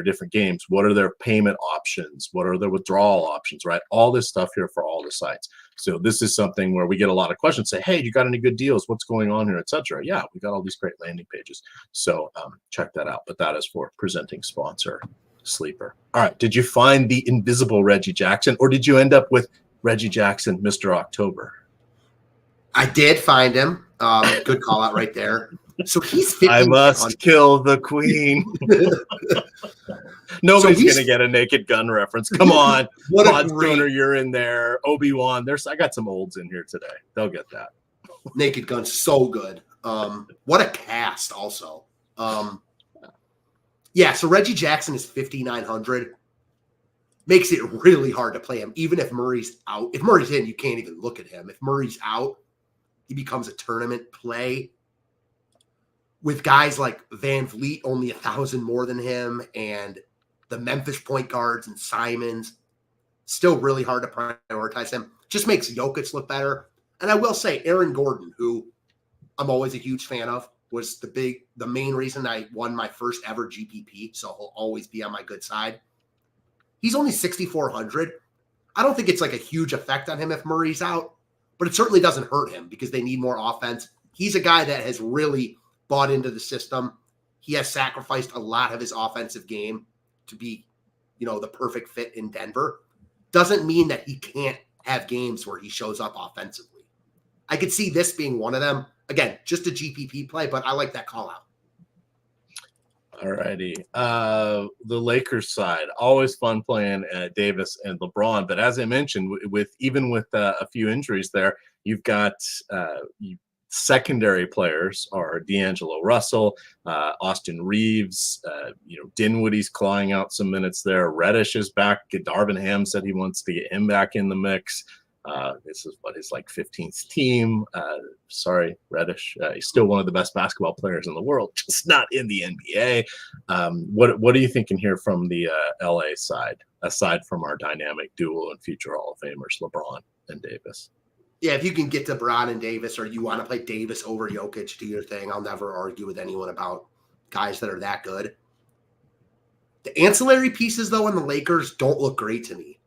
[SPEAKER 1] different games? What are their payment options? What are their withdrawal options, right? All this stuff here for all the sites. So this is something where we get a lot of questions, say, hey, you got any good deals? What's going on here, etc. Yeah, we got all these great landing pages. So check that out. But that is for presenting sponsor, Sleeper. All right, did you find the invisible Reggie Jackson, or did you end up with Reggie Jackson, Mr. October?
[SPEAKER 2] I did find him. Good call out right there. So he's 50.
[SPEAKER 1] I must kill the queen. Nobody's going to get a Naked Gun reference. Come on. Pod Stoner, you're in there. Obi-Wan. I got some olds in here today. They'll get that.
[SPEAKER 2] Naked Gun's so good. What a cast also. Yeah, so Reggie Jackson is 5,900. Makes it really hard to play him, even if Murray's out. If Murray's in, you can't even look at him. If Murray's out, he becomes a tournament play. With guys like Van Vliet, only 1,000 more than him, and the Memphis point guards and Simons, still really hard to prioritize him. Just makes Jokic look better. And I will say, Aaron Gordon, who I'm always a huge fan of, was the main reason I won my first ever GPP, so he'll always be on my good side. He's only 6,400. I don't think it's like a huge effect on him if Murray's out, but it certainly doesn't hurt him because they need more offense. He's a guy that has really bought into the system. He has sacrificed a lot of his offensive game to be, the perfect fit in Denver. Doesn't mean that he can't have games where he shows up offensively. I could see this being one of them. Again, just a GPP play, but I like that call out.
[SPEAKER 1] All righty. The Lakers side, always fun playing Davis and LeBron. But as I mentioned, with a few injuries there, you've got secondary players are D'Angelo Russell, Austin Reeves, Dinwiddie's clawing out some minutes there. Reddish is back. Darvin Ham said he wants to get him back in the mix. This is his 15th team. Sorry, Reddish. He's still one of the best basketball players in the world, just not in the NBA. What are you thinking here from the LA side, aside from our dynamic duo and future Hall of Famers, LeBron and Davis?
[SPEAKER 2] Yeah, if you can get to LeBron and Davis, or you want to play Davis over Jokic, do your thing. I'll never argue with anyone about guys that are that good. The ancillary pieces, though, in the Lakers don't look great to me.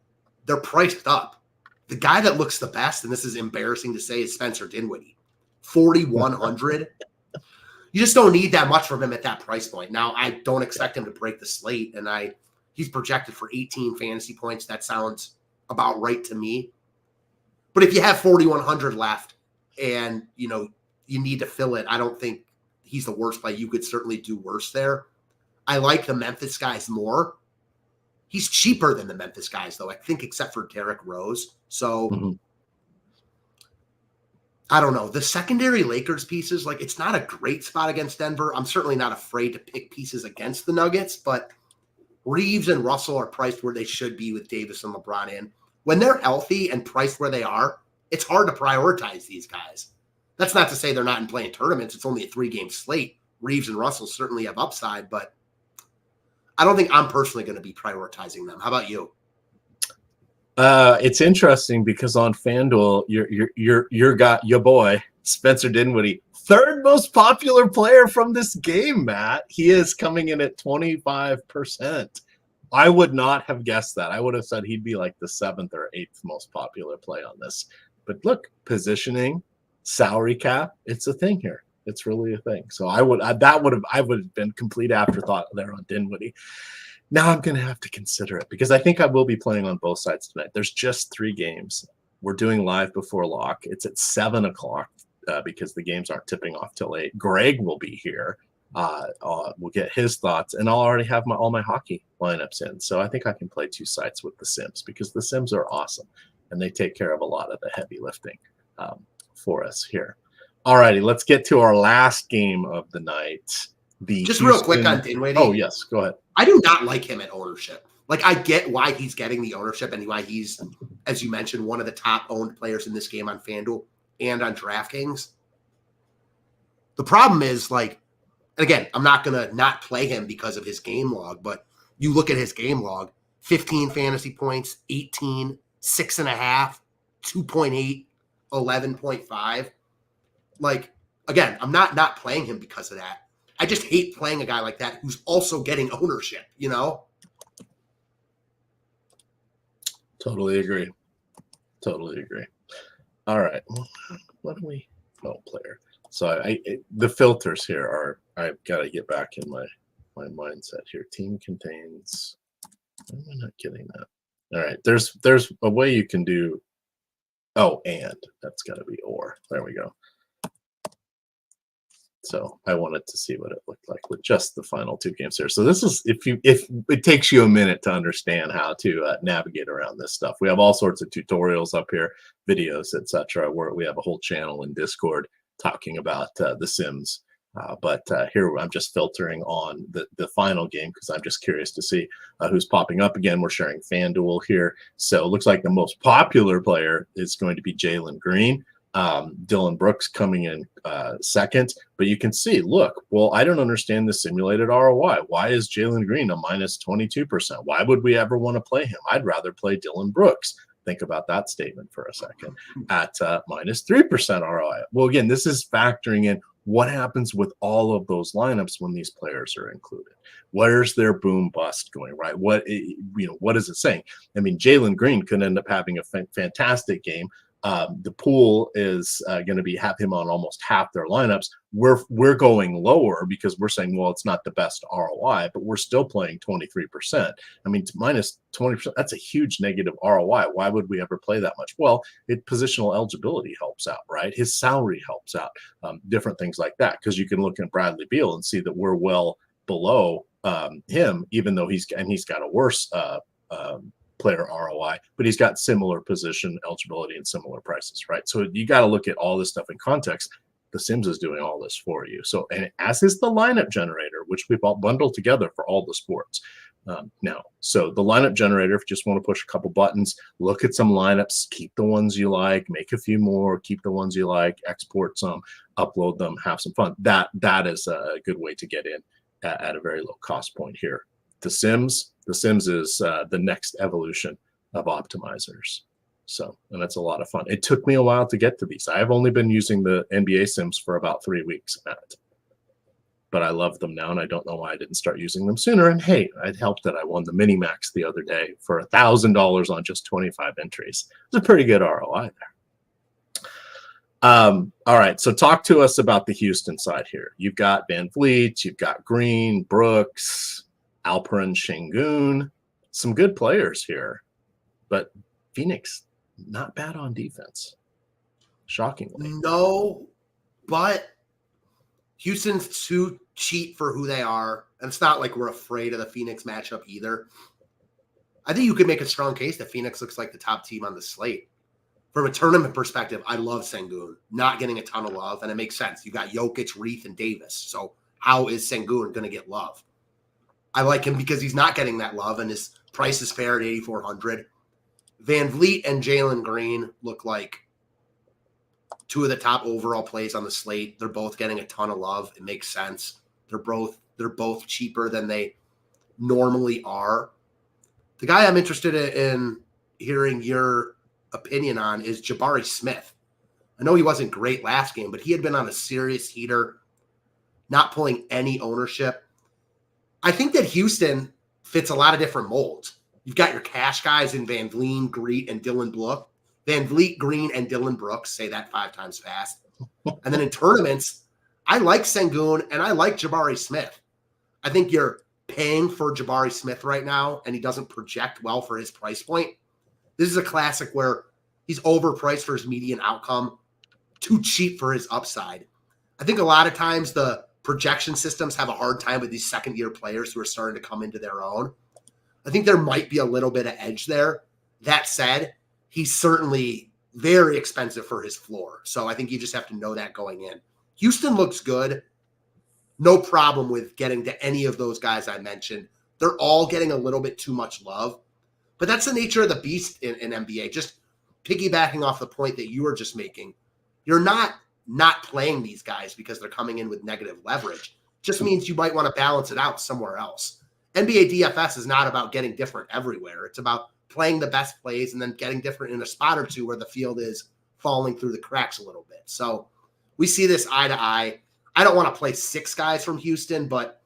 [SPEAKER 2] They're priced up. The guy that looks the best, and this is embarrassing to say, is Spencer Dinwiddie. 4,100. You just don't need that much from him at that price point. Now, I don't expect him to break the slate, and he's projected for 18 fantasy points. That sounds about right to me. But if you have 4,100 left and, you need to fill it, I don't think he's the worst play. You could certainly do worse there. I like the Memphis guys more. He's cheaper than the Memphis guys, though, I think, except for Derrick Rose. So, I don't know. The secondary Lakers pieces, it's not a great spot against Denver. I'm certainly not afraid to pick pieces against the Nuggets, but Reeves and Russell are priced where they should be with Davis and LeBron in. When they're healthy and priced where they are, it's hard to prioritize these guys. That's not to say they're not in playing tournaments. It's only a 3-game slate. Reeves and Russell certainly have upside, but I don't think I'm personally going to be prioritizing them. How about you?
[SPEAKER 1] It's interesting because on FanDuel, your boy Spencer Dinwiddie, third most popular player from this game, Matt. He is coming in at 25%. I would not have guessed that. I would have said he'd be like the 7th or 8th most popular play on this. But look, positioning, salary cap, it's a thing here. It's really a thing. So I would have been complete afterthought there on Dinwiddie. Now I'm going to have to consider it because I think I will be playing on both sides tonight. There's just 3 games. We're doing live before lock. It's at 7:00 because the games aren't tipping off till 8. Greg will be here. We'll get his thoughts, and I'll already have all my hockey lineups in. So I think I can play 2 sites with the Sims because the Sims are awesome, and they take care of a lot of the heavy lifting for us here. All righty, let's get to our last game of the night.
[SPEAKER 2] Just real quick on Dinwiddie.
[SPEAKER 1] Oh, yes, go ahead.
[SPEAKER 2] I do not like him at ownership. Like, I get why he's getting the ownership and why he's, as you mentioned, one of the top owned players in this game on FanDuel and on DraftKings. The problem is, like, and again, I'm not going to not play him because of his game log, but you look at his game log, 15 fantasy points, 18, 6.5, 2.8, 11.5. Like, again, I'm not playing him because of that. I just hate playing a guy like that who's also getting ownership, you know?
[SPEAKER 1] Totally agree. All right. What do we – oh, player. So the filters here are – I've got to get back in my mindset here. Team contains – why am I not getting that? All right. There's a way you can do – oh, and. That's got to be or. There we go. So I wanted to see what it looked like with just the final 2 games here. So this is if it takes you a minute to understand how to navigate around this stuff. We have all sorts of tutorials up here, videos, etc. Where we have a whole channel in Discord talking about the Sims. But here I'm just filtering on the final game because I'm just curious to see who's popping up again. We're sharing FanDuel here. So it looks like the most popular player is going to be Jalen Green. Dylan Brooks coming in second, but you can see, look, well, I don't understand the simulated ROI. Why is Jalen Green a minus 22%? Why would we ever want to play him? I'd rather play Dylan Brooks. Think about that statement for a second at minus 3% ROI. Well, again, this is factoring in what happens with all of those lineups when these players are included. Where's their boom bust going, right? What is it saying? I mean, Jalen Green could end up having a fantastic game. The pool is going to have him on almost half their lineups. We're going lower because we're saying, well, it's not the best ROI, but we're still playing 23%. I mean, minus 20%, that's a huge negative ROI. Why would we ever play that much? Well, positional eligibility helps out, right? His salary helps out, different things like that. Because you can look at Bradley Beal and see that we're well below him, even though he's got a worse player ROI, but he's got similar position eligibility and similar prices, right? So you got to look at all this stuff in context. The Sims is doing all this for you. So, and as is the lineup generator, which we've all bundled together for all the sports now. So the lineup generator, if you just want to push a couple buttons, look at some lineups, keep the ones you like, make a few more, keep the ones you like, export some, upload them, have some fun. That is a good way to get in at a very low cost point here. The Sims is the next evolution of optimizers. So, and that's a lot of fun. It took me a while to get to these. I've only been using the NBA Sims for about 3 weeks, Matt. But I love them now, and I don't know why I didn't start using them sooner. And hey, it helped that I won the mini max the other day for $1,000 on just 25 entries. It's a pretty good ROI there. All right, so talk to us about the Houston side here. You've got Van Vliet, you've got Green, Brooks, Alperen Şengün, some good players here, but Phoenix not bad on defense, shockingly.
[SPEAKER 2] No, but Houston's too cheap for who they are, and it's not like we're afraid of the Phoenix matchup either. I think you could make a strong case that Phoenix looks like the top team on the slate. From a tournament perspective, I love Şengün, not getting a ton of love, and it makes sense. You got Jokic, Reith, and Davis, so how is Şengün going to get love? I like him because he's not getting that love, and his price is fair at $8,400. Van Vliet and Jalen Green look like 2 of the top overall plays on the slate. They're both getting a ton of love. It makes sense. They're both cheaper than they normally are. The guy I'm interested in hearing your opinion on is Jabari Smith. I know he wasn't great last game, but he had been on a serious heater, not pulling any ownership. I think that Houston fits a lot of different molds. You've got your cash guys in Van Vliet, Greet, and Dylan Brooks. Van Vliet, Green, and Dylan Brooks. Say that 5 times fast. And then in tournaments, I like Sengun and I like Jabari Smith. I think you're paying for Jabari Smith right now, and he doesn't project well for his price point. This is a classic where he's overpriced for his median outcome, too cheap for his upside. I think a lot of times the projection systems have a hard time with these second-year players who are starting to come into their own. I think there might be a little bit of edge there. That said, he's certainly very expensive for his floor. So I think you just have to know that going in. Houston looks good. No problem with getting to any of those guys I mentioned. They're all getting a little bit too much love. But that's the nature of the beast in NBA. Just piggybacking off the point that you were just making, you're not playing these guys because they're coming in with negative leverage. Just means you might want to balance it out somewhere else. NBA DFS is not about getting different everywhere. It's about playing the best plays and then getting different in a spot or two where the field is falling through the cracks a little bit. So we see this eye to eye. I don't want to play 6 guys from Houston, but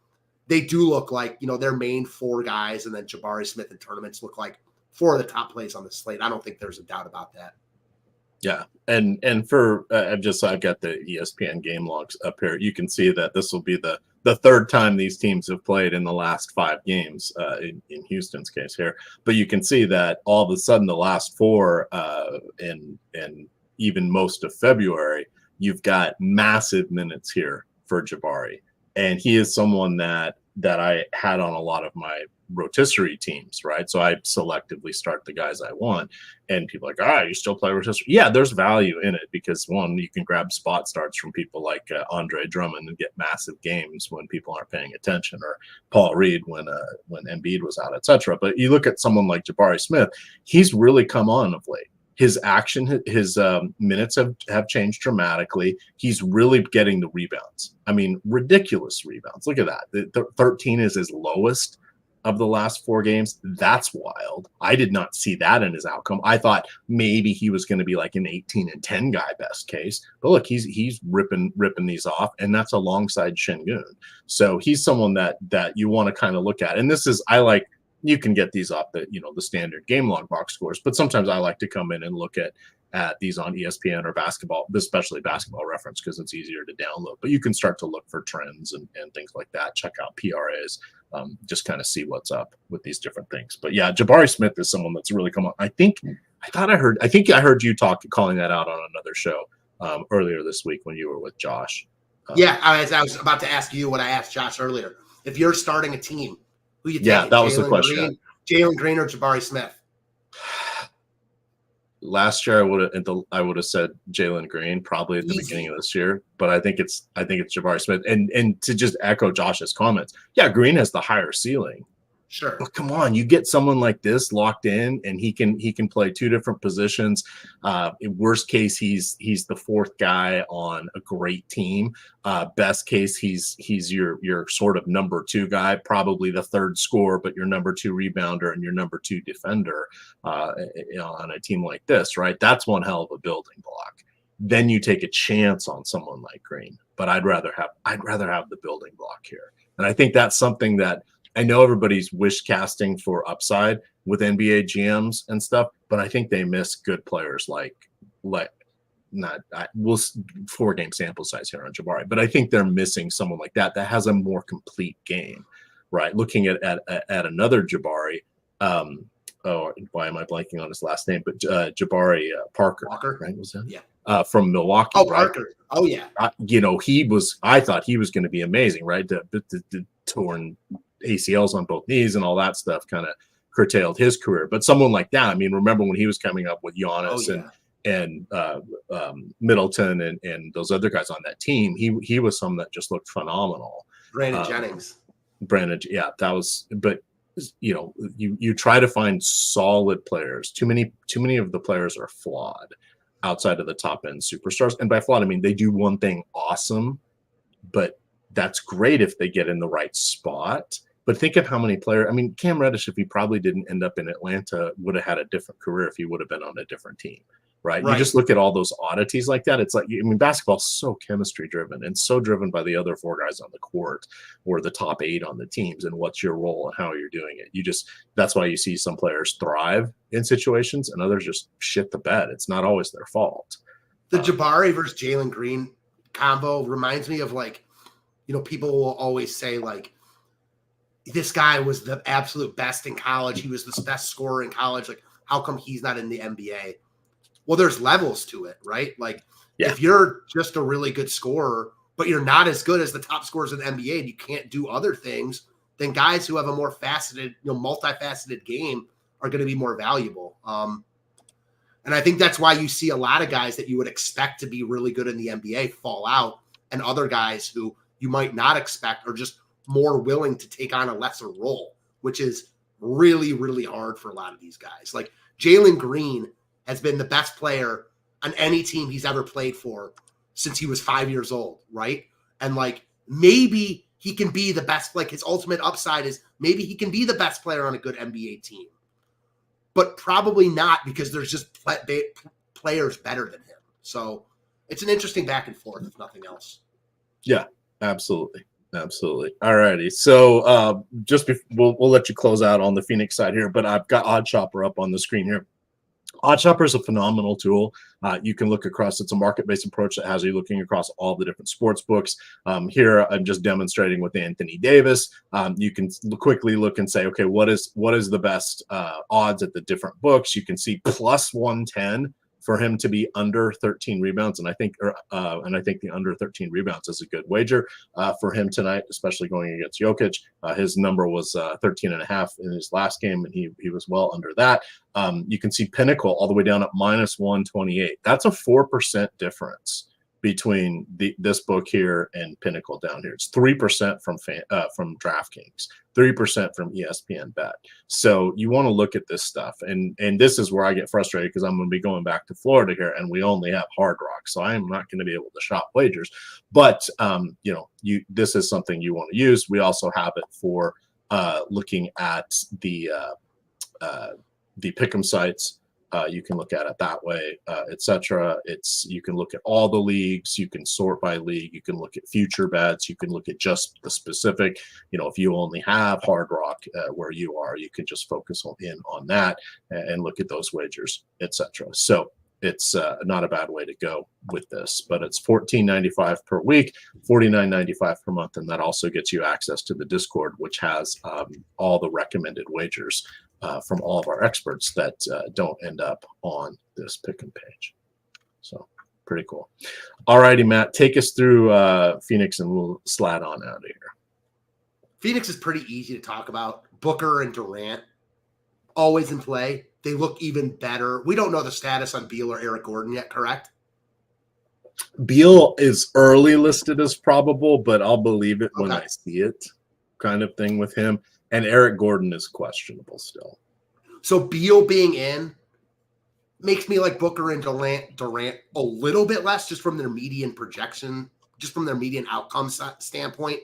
[SPEAKER 2] they do look like, their main 4 guys, and then Jabari Smith in tournaments look like 4 of the top plays on the slate. I don't think there's a doubt about that.
[SPEAKER 1] Yeah, and for I've got the ESPN game logs up here. You can see that this will be the third time these teams have played in the last 5 games in Houston's case here. But you can see that all of a sudden the last 4 and even most of February, you've got massive minutes here for Jabari, and he is someone that I had on a lot of my rotisserie teams, right? So I selectively start the guys I want, and people are like, you still play rotisserie? Yeah, there's value in it because, one, you can grab spot starts from people like Andre Drummond and get massive games when people aren't paying attention, or Paul Reed when Embiid was out, etc. But you look at someone like Jabari Smith, he's really come on of late. His action, his minutes have changed dramatically. He's really getting the rebounds. I mean, ridiculous rebounds. Look at that. The 13 is his lowest of the last 4 games. That's wild. I did not see that in his outcome. I thought maybe he was going to be like an 18 and 10 guy best case. But look, he's ripping these off, and that's alongside Sengun. So he's someone that you want to kind of look at. And this is, you can get these off the standard game log box scores, but sometimes I like to come in and look at these on ESPN or basketball, especially Basketball Reference, because it's easier to download. But you can start to look for trends and things like that. Check out PRAs, just kind of see what's up with these different things. But yeah, Jabari Smith is someone that's really come on. I think I heard you calling that out on another show earlier this week when you were with Josh.
[SPEAKER 2] Yeah, I was about to ask you what I asked Josh earlier. If you're starting a team, who you taking?
[SPEAKER 1] Yeah, that was the question.
[SPEAKER 2] Jalen Green or Jabari Smith?
[SPEAKER 1] Last year, I would have said Jalen Green probably at the beginning of this year, but I think it's Jabari Smith. And to just echo Josh's comments, yeah, Green has the higher ceiling.
[SPEAKER 2] Sure.
[SPEAKER 1] But come on, you get someone like this locked in, and he can play 2 different positions. In worst case, he's the 4th guy on a great team. Best case, he's your sort of number 2 guy, probably the 3rd scorer, but your number 2 rebounder and your number 2 defender on a team like this, right? That's one hell of a building block. Then you take a chance on someone like Green, but I'd rather have the building block here, and I think that's something that. I know everybody's wish casting for upside with NBA GMs and stuff, but I think they miss good players like 4-game sample size here on Jabari, but I think they're missing someone like that has a more complete game, right? Looking at another Jabari, why am I blanking on his last name? But Jabari Parker, right? Was that?
[SPEAKER 2] Yeah.
[SPEAKER 1] From Milwaukee.
[SPEAKER 2] Oh, right? Parker. Oh, yeah.
[SPEAKER 1] I thought he was going to be amazing, right? The torn ACLs on both knees and all that stuff kind of curtailed his career. But someone like that, I mean, remember when he was coming up with Giannis and Middleton and those other guys on that team, he was someone that just looked phenomenal.
[SPEAKER 2] Brandon Jennings.
[SPEAKER 1] Yeah, that was. But you try to find solid players. Too many of the players are flawed outside of the top end superstars. And by flawed, I mean they do one thing awesome, but that's great if they get in the right spot. But think of how many players. I mean, Cam Reddish, if he probably didn't end up in Atlanta, would have had a different career if he would have been on a different team, right? You just look at all those oddities like that. It's like, I mean, basketball's so chemistry driven and so driven by the other 4 guys on the court or the top 8 on the teams and what's your role and how you're doing it. That's why you see some players thrive in situations and others just shit the bed. It's not always their fault.
[SPEAKER 2] The Jabari versus Jalen Green combo reminds me of, like, people will always say, like, this guy was the absolute best in college. He was the best scorer in college. Like, how come he's not in the NBA? Well, there's levels to it, right? Like, if you're just a really good scorer, but you're not as good as the top scorers in the NBA and you can't do other things, then guys who have a more faceted, multifaceted game are going to be more valuable. And I think that's why you see a lot of guys that you would expect to be really good in the NBA fall out, and other guys who you might not expect are just more willing to take on a lesser role, which is really, really hard for a lot of these guys. Like, Jalen Green has been the best player on any team he's ever played for since he was 5 years old, right? And, like, maybe he can be the best, like, his ultimate upside is maybe he can be the best player on a good NBA team, but probably not, because there's just players better than him. So it's an interesting back and forth, if nothing else.
[SPEAKER 1] Yeah, absolutely. Absolutely. All righty. So we'll let you close out on the Phoenix side here, but I've got Odd Shopper up on the screen here. Odd Shopper is a phenomenal tool. You can look across. It's a market-based approach that has you looking across all the different sports books. Here, I'm just demonstrating with Anthony Davis. You can quickly look and say, okay, what is the best odds at the different books? You can see plus 110 for him to be under 13 rebounds, and I think the under 13 rebounds is a good wager for him tonight, especially going against Jokic. His number was 13.5 in his last game, and he was well under that. You can see Pinnacle all the way down at minus 128. That's a 4% difference between this book here and Pinnacle down here. It's 3% from DraftKings, 3% from ESPN Bet. So you want to look at this stuff, and this is where I get frustrated, because I'm going to be going back to Florida here, and we only have Hard Rock, so I am not going to be able to shop wagers. But this is something you want to use. We also have it for looking at the pick'em sites. You can look at it that way, etc. You can look at all the leagues. You can sort by league. You can look at future bets. You can look at just the specific. If you only have Hard Rock where you are, you can just focus on that and look at those wagers, etc. So it's not a bad way to go with this. But it's $14.95 per week, $49.95 per month, and that also gets you access to the Discord, which has all the recommended wagers from all of our experts that don't end up on this pick'em page. So pretty cool. All righty, Matt, take us through Phoenix, and we'll slide on out of here.
[SPEAKER 2] Phoenix is pretty easy to talk about. Booker and Durant always in play. They look even better. We don't know the status on Beal or Eric Gordon yet, correct?
[SPEAKER 1] Beal is early listed as probable, but I'll believe it when I see it, kind of thing with him. And Eric Gordon is questionable still.
[SPEAKER 2] So Beal being in makes me like Booker and Durant a little bit less, just from their median projection, just from their median outcome standpoint.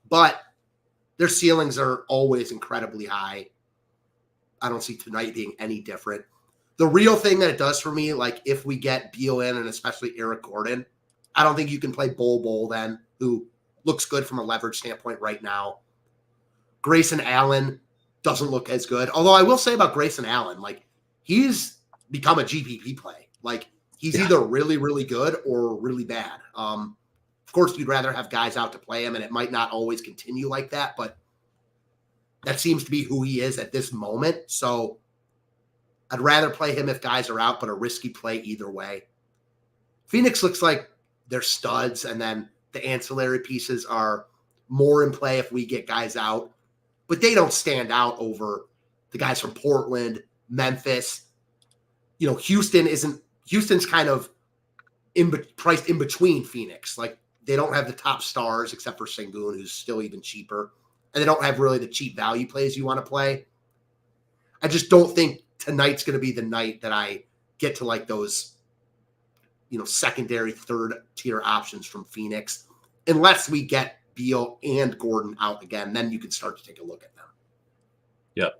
[SPEAKER 2] But their ceilings are always incredibly high. I don't see tonight being any different. The real thing that it does for me, like if we get Beal in, and especially Eric Gordon, I don't think you can play Bol then, who looks good from a leverage standpoint right now. Grayson Allen doesn't look as good. Although I will say about Grayson Allen, like he's become a GPP play. Like he's either really, really good or really bad. Of course, you'd rather have guys out to play him, and it might not always continue like that, but that seems to be who he is at this moment. So I'd rather play him if guys are out, but a risky play either way. Phoenix looks like they're studs, and then the ancillary pieces are more in play if we get guys out. But they don't stand out over the guys from Portland, Memphis. Houston's kind of priced in between Phoenix. Like they don't have the top stars except for Sengun, who's still even cheaper. And they don't have really the cheap value plays you want to play. I just don't think tonight's going to be the night that I get to like those, secondary, third tier options from Phoenix, unless we get Beal and Gordon out again, then you could start to take a look at them.
[SPEAKER 1] Yep.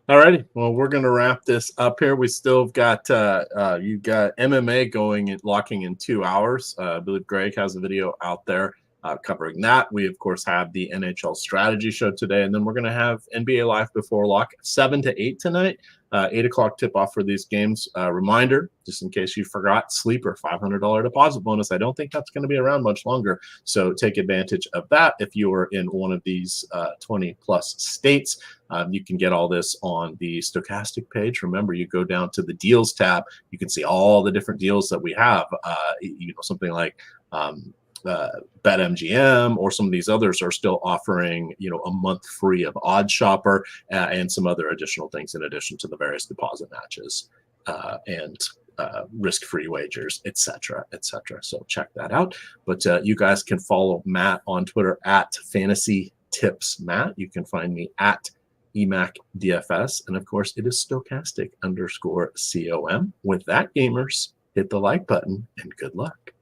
[SPEAKER 1] All righty. Well, we're going to wrap this up here. We still got you got MMA going and locking in 2 hours. I believe Greg has a video out there covering that. We, of course, have the NHL strategy show today, and then we're going to have NBA Live before lock 7 to 8 tonight. 8 o'clock tip off for these games. Reminder, just in case you forgot, sleeper $500 deposit bonus. I don't think that's going to be around much longer, so take advantage of that if you are in one of these 20 plus states. You can get all this on the Stochastic page. Remember, you go down to the deals tab. You can see all the different deals that we have. Something like BetMGM or some of these others are still offering, a month free of Odd Shopper and some other additional things in addition to the various deposit matches and risk-free wagers, etc., etc. So check that out. But you guys can follow Matt on Twitter at FantasyTipsMatt. You can find me at EMac DFS, and of course, it is Stochastic _COM. With that, gamers, hit the like button and good luck.